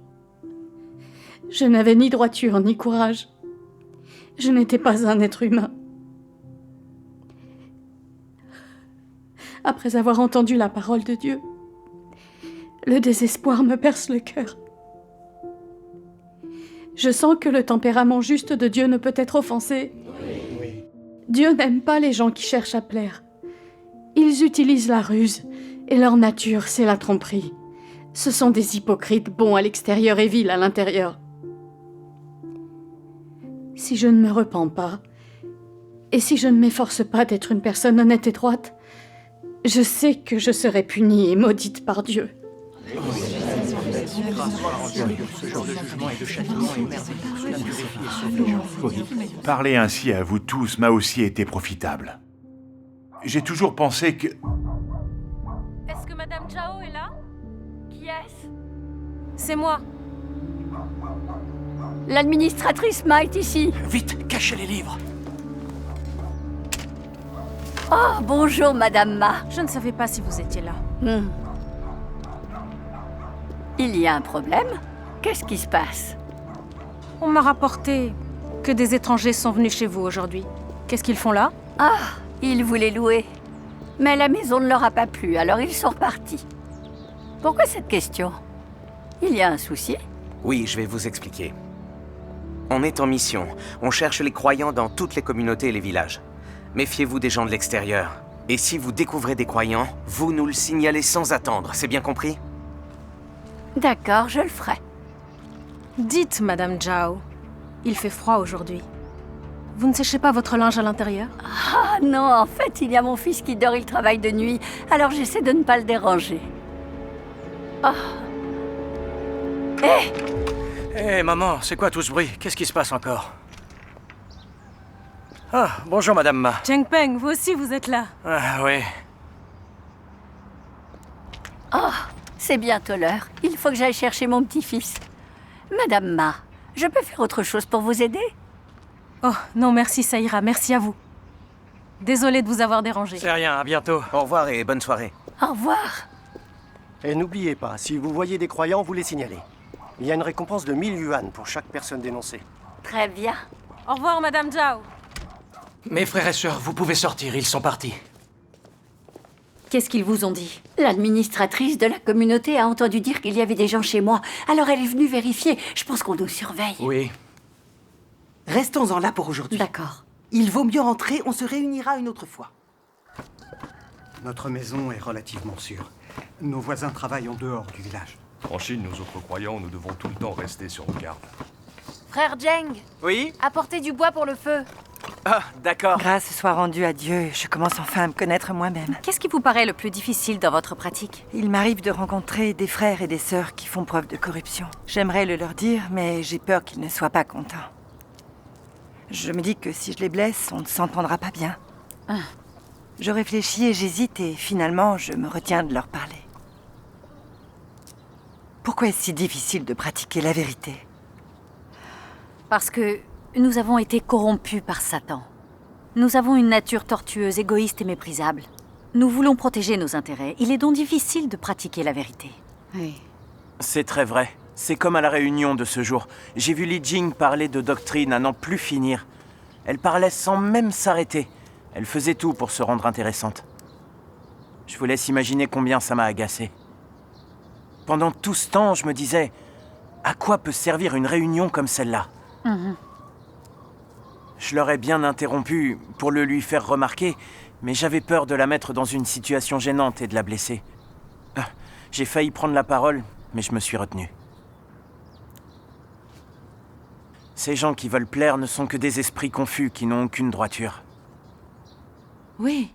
Je n'avais ni droiture ni courage. Je n'étais pas un être humain. Après avoir entendu la parole de Dieu, le désespoir me perce le cœur. Je sens que le tempérament juste de Dieu ne peut être offensé. Dieu n'aime pas les gens qui cherchent à plaire. Ils utilisent la ruse, et leur nature, c'est la tromperie. Ce sont des hypocrites bons à l'extérieur et vils à l'intérieur. Si je ne me repens pas, et si je ne m'efforce pas d'être une personne honnête et droite, je sais que je serai punie et maudite par Dieu. Parler ainsi à vous tous m'a aussi été profitable. J'ai toujours pensé que... Est-ce que Madame Zhao est là? Qui est-ce? C'est moi. L'administratrice Ma est ici. Vite, cachez les livres. Oh, bonjour, Madame Ma. Je ne savais pas si vous étiez là. Il y a un problème? Qu'est-ce qui se passe? On m'a rapporté que des étrangers sont venus chez vous aujourd'hui. Qu'est-ce qu'ils font là? Ah, ils voulaient louer. Mais la maison ne leur a pas plu, alors ils sont repartis. Pourquoi cette question? Il y a un souci? Oui, je vais vous expliquer. On est en mission. On cherche les croyants dans toutes les communautés et les villages. Méfiez-vous des gens de l'extérieur. Et si vous découvrez des croyants, vous nous le signalez sans attendre, c'est bien compris? D'accord, je le ferai. Dites, Madame Zhao, il fait froid aujourd'hui. Vous ne séchez pas votre linge à l'intérieur? Ah non, en fait, il y a mon fils qui dort, il travaille de nuit, alors j'essaie de ne pas le déranger. Oh. Hé! Hé, maman, c'est quoi tout ce bruit? Qu'est-ce qui se passe encore? Ah, bonjour, Madame Ma. Cheng Peng, vous aussi, vous êtes là. Ah, oui. Oh, C'est bientôt l'heure. Il faut que j'aille chercher mon petit-fils. Madame Ma, je peux faire autre chose pour vous aider? Oh, non, merci, ça ira. Merci à vous. Désolée de vous avoir dérangé. C'est rien, à bientôt. Au revoir et bonne soirée. Au revoir. Et n'oubliez pas, si vous voyez des croyants, vous les signalez. Il y a une récompense de 1000 yuan pour chaque personne dénoncée. Très bien. Au revoir, Madame Zhao. Mes frères et sœurs, vous pouvez sortir, ils sont partis. Qu'est-ce qu'ils vous ont dit? L'administratrice de la communauté a entendu dire qu'il y avait des gens chez moi. Alors elle est venue vérifier. Je pense qu'on nous surveille. Oui. Restons-en là pour aujourd'hui. D'accord. Il vaut mieux rentrer, on se réunira une autre fois. Notre maison est relativement sûre. Nos voisins travaillent en dehors du village. En Chine, nous autres croyants, nous devons tout le temps rester sur nos gardes. Frère Zheng, Oui? apportez du bois pour le feu. Ah, d'accord. Grâce soit rendue à Dieu, je commence enfin à me connaître moi-même. Qu'est-ce qui vous paraît le plus difficile dans votre pratique? Il m'arrive de rencontrer des frères et des sœurs qui font preuve de corruption. J'aimerais le leur dire, mais j'ai peur qu'ils ne soient pas contents. Je me dis que si je les blesse, on ne s'entendra pas bien. Ah. Je réfléchis et j'hésite et finalement, je me retiens de leur parler. Pourquoi est-ce si difficile de pratiquer la vérité? Parce que nous avons été corrompus par Satan. Nous avons une nature tortueuse, égoïste et méprisable. Nous voulons protéger nos intérêts. Il est donc difficile de pratiquer la vérité. Oui. C'est très vrai. C'est comme à la réunion de ce jour. J'ai vu Li Jing parler de doctrine à n'en plus finir. Elle parlait sans même s'arrêter. Elle faisait tout pour se rendre intéressante. Je vous laisse imaginer combien ça m'a agacé. Pendant tout ce temps, je me disais, à quoi peut servir une réunion comme celle-là? Je l'aurais bien interrompu pour le lui faire remarquer, mais j'avais peur de la mettre dans une situation gênante et de la blesser. J'ai failli prendre la parole, mais je me suis retenu. Ces gens qui veulent plaire ne sont que des esprits confus qui n'ont aucune droiture. Oui.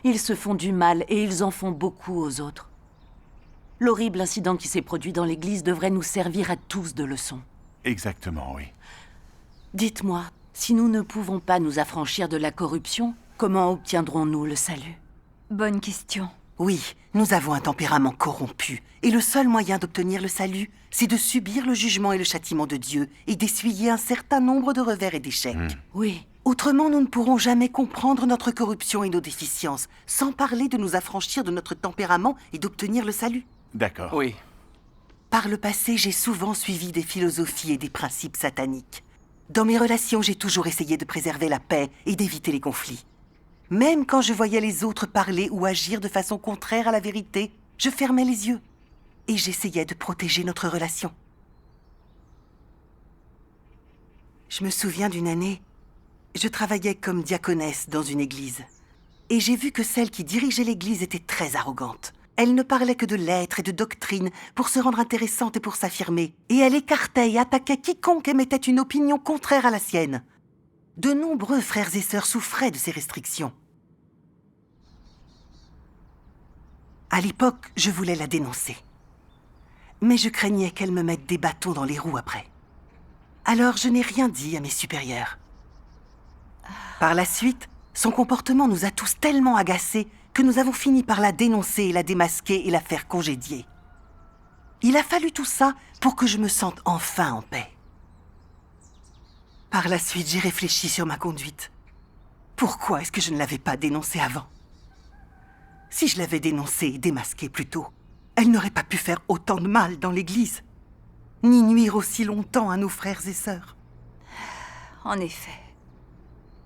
Ils se font du mal et ils en font beaucoup aux autres. L'horrible incident qui s'est produit dans l'église devrait nous servir à tous de leçon. Exactement, oui. Dites-moi, si nous ne pouvons pas nous affranchir de la corruption, comment obtiendrons-nous le salut? Bonne question. Oui, nous avons un tempérament corrompu. Et le seul moyen d'obtenir le salut, c'est de subir le jugement et le châtiment de Dieu et d'essuyer un certain nombre de revers et d'échecs. Oui. Autrement, nous ne pourrons jamais comprendre notre corruption et nos déficiences, sans parler de nous affranchir de notre tempérament et d'obtenir le salut. D'accord. Oui. Par le passé, j'ai souvent suivi des philosophies et des principes sataniques. Dans mes relations, j'ai toujours essayé de préserver la paix et d'éviter les conflits. Même quand je voyais les autres parler ou agir de façon contraire à la vérité, je fermais les yeux et j'essayais de protéger notre relation. Je me souviens d'une année, je travaillais comme diaconesse dans une église et j'ai vu que celle qui dirigeait l'église était très arrogante. Elle ne parlait que de lettres et de doctrines pour se rendre intéressante et pour s'affirmer. Et elle écartait et attaquait quiconque émettait une opinion contraire à la sienne. De nombreux frères et sœurs souffraient de ces restrictions. À l'époque, je voulais la dénoncer. Mais je craignais qu'elle me mette des bâtons dans les roues après. Alors je n'ai rien dit à mes supérieurs. Par la suite, son comportement nous a tous tellement agacés que nous avons fini par la dénoncer et la démasquer et la faire congédier. Il a fallu tout ça pour que je me sente enfin en paix. Par la suite, j'ai réfléchi sur ma conduite. Pourquoi est-ce que je ne l'avais pas dénoncée avant? Si je l'avais dénoncée et démasquée plus tôt, elle n'aurait pas pu faire autant de mal dans l'église, ni nuire aussi longtemps à nos frères et sœurs. En effet.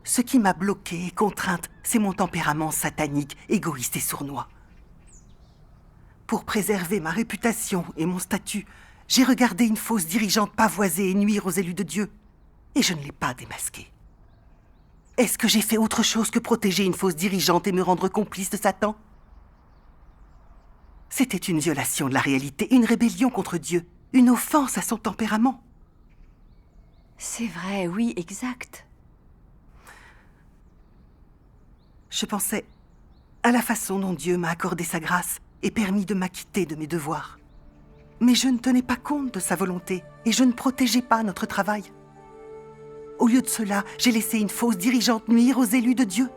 Ce qui m'a bloquée et contrainte, c'est mon tempérament satanique, égoïste et sournois. Pour préserver ma réputation et mon statut, j'ai regardé une fausse dirigeante pavoiser et nuire aux élus de Dieu, et je ne l'ai pas démasquée. Est-ce que j'ai fait autre chose que protéger une fausse dirigeante et me rendre complice de Satan? C'était une violation de la réalité, une rébellion contre Dieu, une offense à son tempérament. C'est vrai, oui, exact. Je pensais à la façon dont Dieu m'a accordé sa grâce et permis de m'acquitter de mes devoirs. Mais je ne tenais pas compte de sa volonté et je ne protégeais pas notre travail. Au lieu de cela, j'ai laissé une fausse dirigeante nuire aux élus de Dieu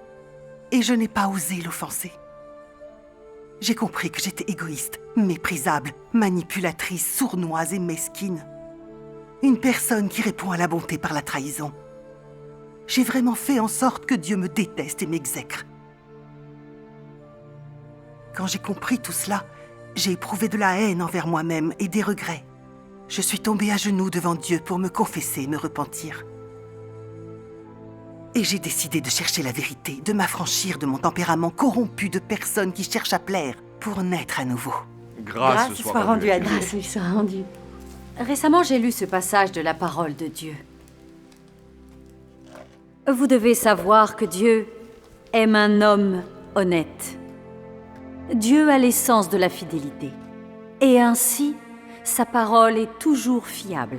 et je n'ai pas osé l'offenser. J'ai compris que j'étais égoïste Méprisable, manipulatrice, sournoise et mesquine. Une personne qui répond à la bonté par la trahison. J'ai vraiment fait en sorte que Dieu me déteste et m'exècre. Quand j'ai compris tout cela, j'ai éprouvé de la haine envers moi-même et des regrets. Je suis tombée à genoux devant Dieu pour me confesser et me repentir. Et j'ai décidé de chercher la vérité, de m'affranchir de mon tempérament corrompu de personnes qui cherchent à plaire pour naître à nouveau. Grâce soit rendue à Dieu. Grâce lui soit rendue. Récemment, j'ai lu ce passage de la parole de Dieu. Vous devez savoir que Dieu aime un homme honnête. Dieu a l'essence de la fidélité. Et ainsi, sa parole est toujours fiable.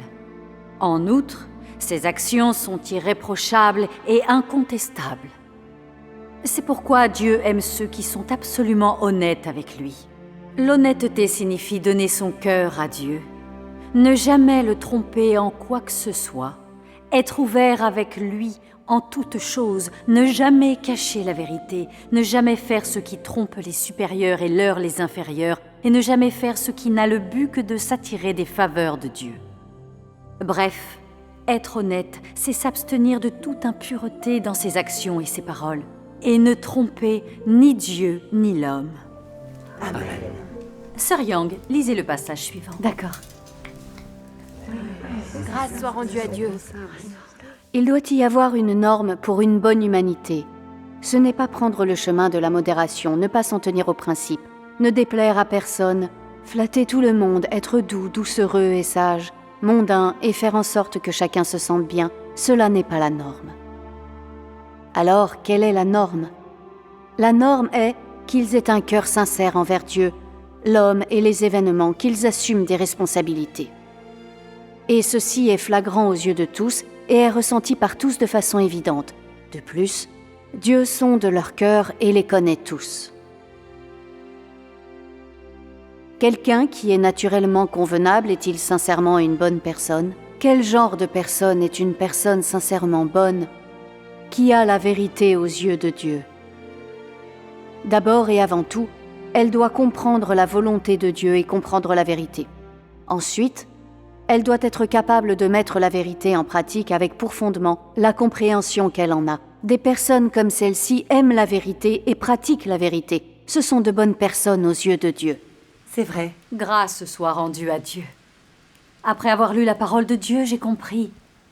En outre, ses actions sont irréprochables et incontestables. C'est pourquoi Dieu aime ceux qui sont absolument honnêtes avec lui. L'honnêteté signifie donner son cœur à Dieu, ne jamais le tromper en quoi que ce soit, être ouvert avec lui en toutes choses, ne jamais cacher la vérité, ne jamais faire ce qui trompe les supérieurs et leurre les inférieurs, et ne jamais faire ce qui n'a le but que de s'attirer des faveurs de Dieu. Bref, être honnête, c'est s'abstenir de toute impureté dans ses actions et ses paroles, et ne tromper ni Dieu ni l'homme. Amen. Sœur Yang, lisez le passage suivant. D'accord. Grâce soit rendue à Dieu. Il doit y avoir une norme pour une bonne humanité. Ce n'est pas prendre le chemin de la modération, ne pas s'en tenir aux principes, ne déplaire à personne, flatter tout le monde, être doux, doucereux et sage, mondain et faire en sorte que chacun se sente bien. Cela n'est pas la norme. Alors, quelle est la norme? La norme est qu'ils aient un cœur sincère envers Dieu, l'homme et les événements, qu'ils assument des responsabilités. Et ceci est flagrant aux yeux de tous et est ressenti par tous de façon évidente. De plus, Dieu sonde leur cœur et les connaît tous. Quelqu'un qui est naturellement convenable est-il sincèrement une bonne personne? Quel genre de personne est une personne sincèrement bonne, qui a la vérité aux yeux de Dieu? D'abord et avant tout, elle doit comprendre la volonté de Dieu et comprendre la vérité. Ensuite, elle doit être capable de mettre la vérité en pratique avec pour fondement la compréhension qu'elle en a. Des personnes comme celle-ci aiment la vérité et pratiquent la vérité. Ce sont de bonnes personnes aux yeux de Dieu. C'est vrai. Grâce soit rendue à Dieu. Après avoir lu la parole de Dieu, j'ai compris.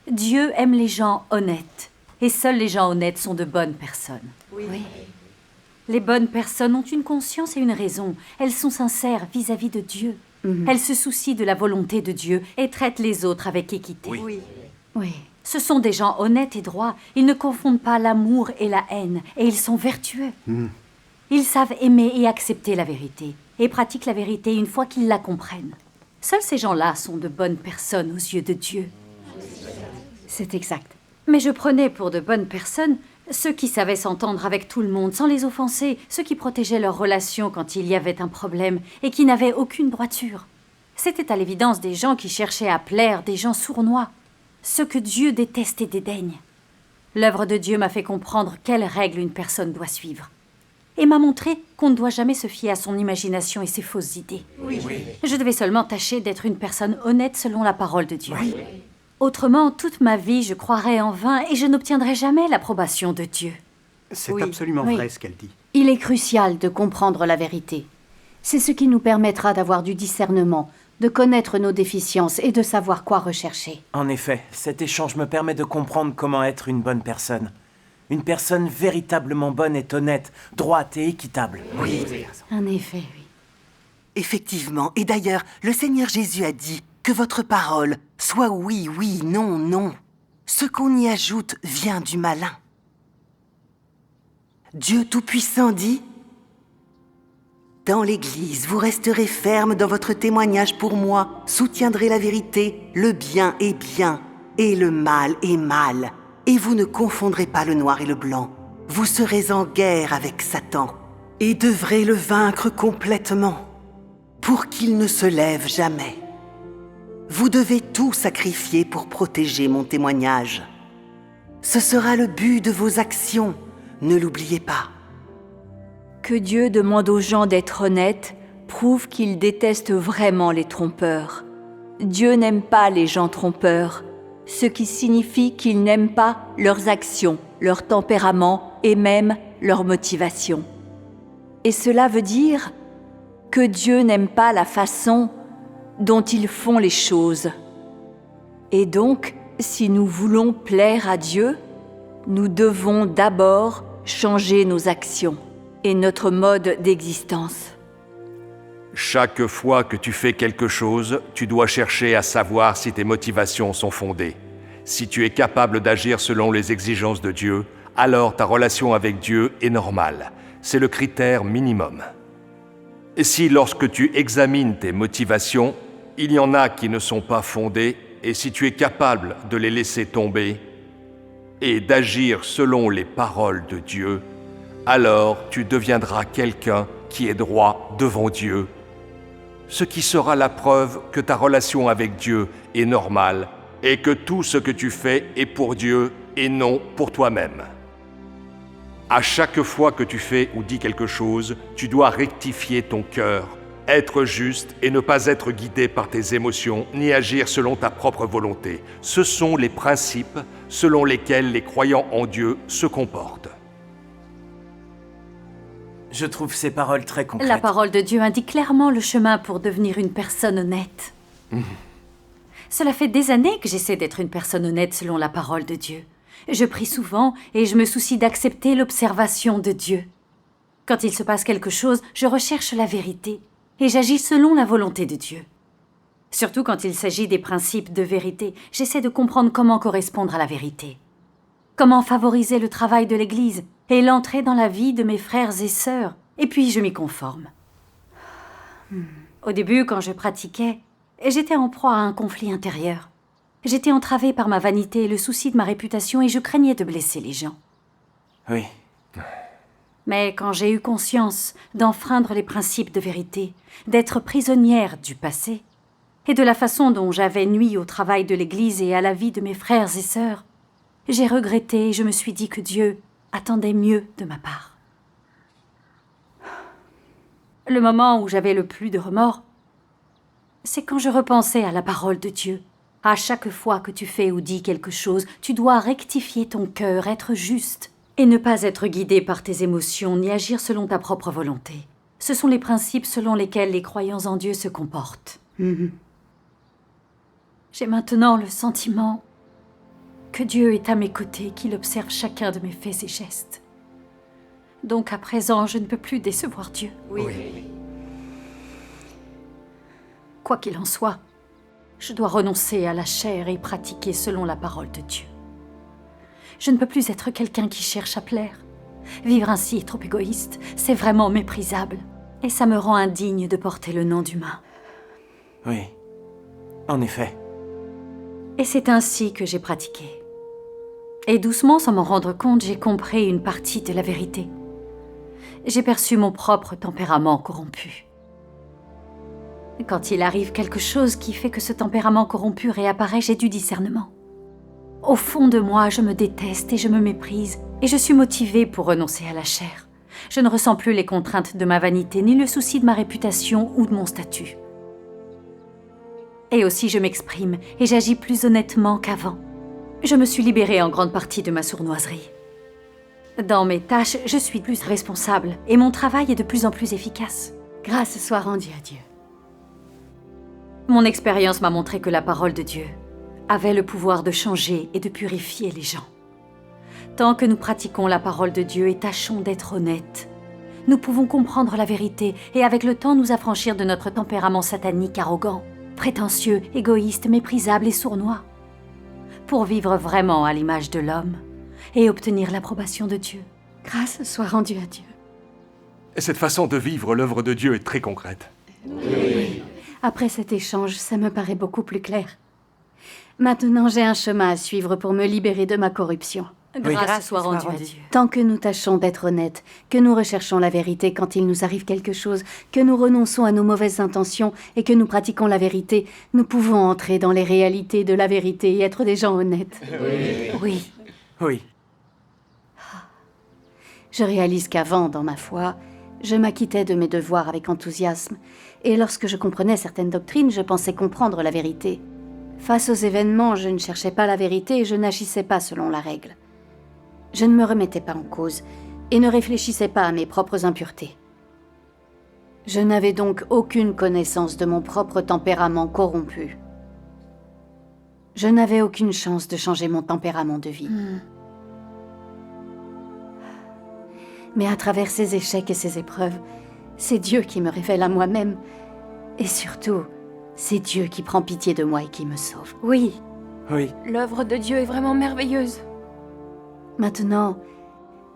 Dieu aime les gens honnêtes. Et seuls les gens honnêtes sont de bonnes personnes. Oui. Les bonnes personnes ont une conscience et une raison. Elles sont sincères vis-à-vis de Dieu. Elles se soucient de la volonté de Dieu et traitent les autres avec équité. Oui. Ce sont des gens honnêtes et droits. Ils ne confondent pas l'amour et la haine. Et ils sont vertueux. Ils savent aimer et accepter la vérité. Et pratiquent la vérité une fois qu'ils la comprennent. Seuls ces gens-là sont de bonnes personnes aux yeux de Dieu. C'est exact. Mais je prenais pour de bonnes personnes ceux qui savaient s'entendre avec tout le monde sans les offenser, ceux qui protégeaient leurs relations quand il y avait un problème et qui n'avaient aucune droiture. C'était à l'évidence des gens qui cherchaient à plaire, des gens sournois, ceux que Dieu déteste et dédaigne. L'œuvre de Dieu m'a fait comprendre quelles règles une personne doit suivre et m'a montré qu'on ne doit jamais se fier à son imagination et ses fausses idées. Je devais seulement tâcher d'être une personne honnête selon la parole de Dieu. Autrement, toute ma vie, je croirais en vain et je n'obtiendrai jamais l'approbation de Dieu. C'est absolument vrai ce qu'elle dit. Il est crucial de comprendre la vérité. C'est ce qui nous permettra d'avoir du discernement, de connaître nos déficiences et de savoir quoi rechercher. En effet, cet échange me permet de comprendre comment être une bonne personne. Une personne véritablement bonne est honnête, droite et équitable. En effet, oui. Effectivement. Et d'ailleurs, le Seigneur Jésus a dit que votre parole soit oui, oui, non, non. Ce qu'on y ajoute vient du malin. Dieu Tout-Puissant dit: dans l'Église, vous resterez ferme dans votre témoignage pour moi, soutiendrez la vérité, le bien est bien, et le mal est mal, et vous ne confondrez pas le noir et le blanc. Vous serez en guerre avec Satan, et devrez le vaincre complètement, pour qu'il ne se lève jamais. Vous devez tout sacrifier pour protéger mon témoignage. Ce sera le but de vos actions, ne l'oubliez pas. Que Dieu demande aux gens d'être honnêtes prouve qu'il déteste vraiment les trompeurs. Dieu n'aime pas les gens trompeurs, ce qui signifie qu'il n'aime pas leurs actions, leur tempérament et même leur motivation. Et cela veut dire que Dieu n'aime pas la façon dont ils font les choses. Et donc, si nous voulons plaire à Dieu, nous devons d'abord changer nos actions et notre mode d'existence. Chaque fois que tu fais quelque chose, tu dois chercher à savoir si tes motivations sont fondées. Si tu es capable d'agir selon les exigences de Dieu, alors ta relation avec Dieu est normale. C'est le critère minimum. Et si lorsque tu examines tes motivations, il y en a qui ne sont pas fondées, et si tu es capable de les laisser tomber et d'agir selon les paroles de Dieu, alors tu deviendras quelqu'un qui est droit devant Dieu, ce qui sera la preuve que ta relation avec Dieu est normale et que tout ce que tu fais est pour Dieu et non pour toi-même. À chaque fois que tu fais ou dis quelque chose, tu dois rectifier ton cœur, être juste et ne pas être guidé par tes émotions ni agir selon ta propre volonté. Ce sont les principes selon lesquels les croyants en Dieu se comportent. Je trouve ces paroles très concrètes. La parole de Dieu indique clairement le chemin pour devenir une personne honnête. Cela fait des années que j'essaie d'être une personne honnête selon la parole de Dieu. Je prie souvent et je me soucie d'accepter l'observation de Dieu. Quand il se passe quelque chose, je recherche la vérité et j'agis selon la volonté de Dieu. Surtout quand il s'agit des principes de vérité, j'essaie de comprendre comment correspondre à la vérité. Comment favoriser le travail de l'Église et l'entrée dans la vie de mes frères et sœurs. Et puis je m'y conforme. Au début, quand je pratiquais, j'étais en proie à un conflit intérieur. J'étais entravée par ma vanité et le souci de ma réputation et je craignais de blesser les gens. Oui. Mais quand j'ai eu conscience d'enfreindre les principes de vérité, d'être prisonnière du passé, et de la façon dont j'avais nui au travail de l'Église et à la vie de mes frères et sœurs, j'ai regretté et je me suis dit que Dieu attendait mieux de ma part. Le moment où j'avais le plus de remords, c'est quand je repensais à la parole de Dieu. À chaque fois que tu fais ou dis quelque chose, tu dois rectifier ton cœur, être juste, et ne pas être guidé par tes émotions ni agir selon ta propre volonté. Ce sont les principes selon lesquels les croyants en Dieu se comportent. J'ai maintenant le sentiment que Dieu est à mes côtés, qu'il observe chacun de mes faits et gestes. Donc à présent, je ne peux plus décevoir Dieu. Oui. Quoi qu'il en soit, je dois renoncer à la chair et pratiquer selon la parole de Dieu. Je ne peux plus être quelqu'un qui cherche à plaire. Vivre ainsi est trop égoïste, c'est vraiment méprisable. Et ça me rend indigne de porter le nom d'humain. Oui, en effet. Et c'est ainsi que j'ai pratiqué. Et doucement, sans m'en rendre compte, j'ai compris une partie de la vérité. J'ai perçu mon propre tempérament corrompu. Quand il arrive quelque chose qui fait que ce tempérament corrompu réapparaît, j'ai du discernement. Au fond de moi, je me déteste et je me méprise, et je suis motivée pour renoncer à la chair. Je ne ressens plus les contraintes de ma vanité, ni le souci de ma réputation ou de mon statut. Et aussi je m'exprime et j'agis plus honnêtement qu'avant. Je me suis libérée en grande partie de ma sournoiserie. Dans mes tâches, je suis plus responsable et mon travail est de plus en plus efficace. Grâce soit rendue à Dieu. Mon expérience m'a montré que la parole de Dieu avait le pouvoir de changer et de purifier les gens. Tant que nous pratiquons la parole de Dieu et tâchons d'être honnêtes, nous pouvons comprendre la vérité et avec le temps nous affranchir de notre tempérament satanique arrogant, prétentieux, égoïste, méprisable et sournois, pour vivre vraiment à l'image de l'homme et obtenir l'approbation de Dieu. Grâce soit rendue à Dieu. Et cette façon de vivre l'œuvre de Dieu est très concrète. Oui. Après cet échange, ça me paraît beaucoup plus clair. Maintenant, j'ai un chemin à suivre pour me libérer de ma corruption. Grâce soit rendue à Dieu. Tant que nous tâchons d'être honnêtes, que nous recherchons la vérité quand il nous arrive quelque chose, que nous renonçons à nos mauvaises intentions et que nous pratiquons la vérité, nous pouvons entrer dans les réalités de la vérité et être des gens honnêtes. Oui. Oui. Je réalise qu'avant, dans ma foi, Je m'acquittais de mes devoirs avec enthousiasme, et lorsque je comprenais certaines doctrines, je pensais comprendre la vérité. Face aux événements, je ne cherchais pas la vérité et je n'agissais pas selon la règle. Je ne me remettais pas en cause et ne réfléchissais pas à mes propres impuretés. Je n'avais donc aucune connaissance de mon propre tempérament corrompu. Je n'avais aucune chance de changer mon tempérament de vie. Mais à travers ces échecs et ces épreuves, c'est Dieu qui me révèle à moi-même. Et surtout, c'est Dieu qui prend pitié de moi et qui me sauve. Oui. Oui. L'œuvre de Dieu est vraiment merveilleuse. Maintenant,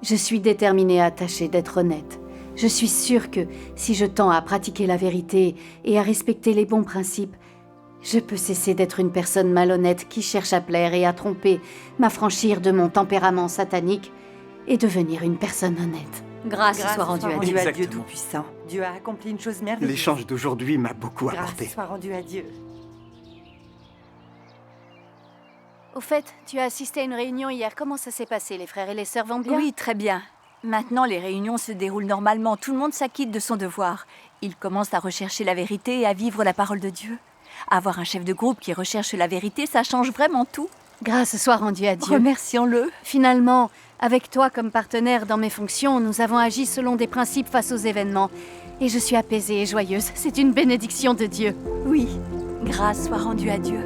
je suis déterminée à tâcher d'être honnête. Je suis sûre que si je tends à pratiquer la vérité et à respecter les bons principes, je peux cesser d'être une personne malhonnête qui cherche à plaire et à tromper, m'affranchir de mon tempérament satanique et devenir une personne honnête. Grâce soit rendue à Dieu. À Dieu Tout-Puissant. Dieu a accompli une chose merveilleuse. L'échange d'aujourd'hui m'a beaucoup apporté. Grâce soit rendue à Dieu. Au fait, tu as assisté à une réunion hier. Comment ça s'est passé? Les frères et les sœurs vont bien? Oui, très bien. Maintenant, les réunions se déroulent normalement. Tout le monde s'acquitte de son devoir. Ils commencent à rechercher la vérité et à vivre la parole de Dieu. Avoir un chef de groupe qui recherche la vérité, ça change vraiment tout. Grâce soit rendue à Dieu. Remercions-le. Finalement, avec toi comme partenaire dans mes fonctions, nous avons agi selon des principes face aux événements. Et je suis apaisée et joyeuse. C'est une bénédiction de Dieu. Oui, grâce soit rendue à Dieu.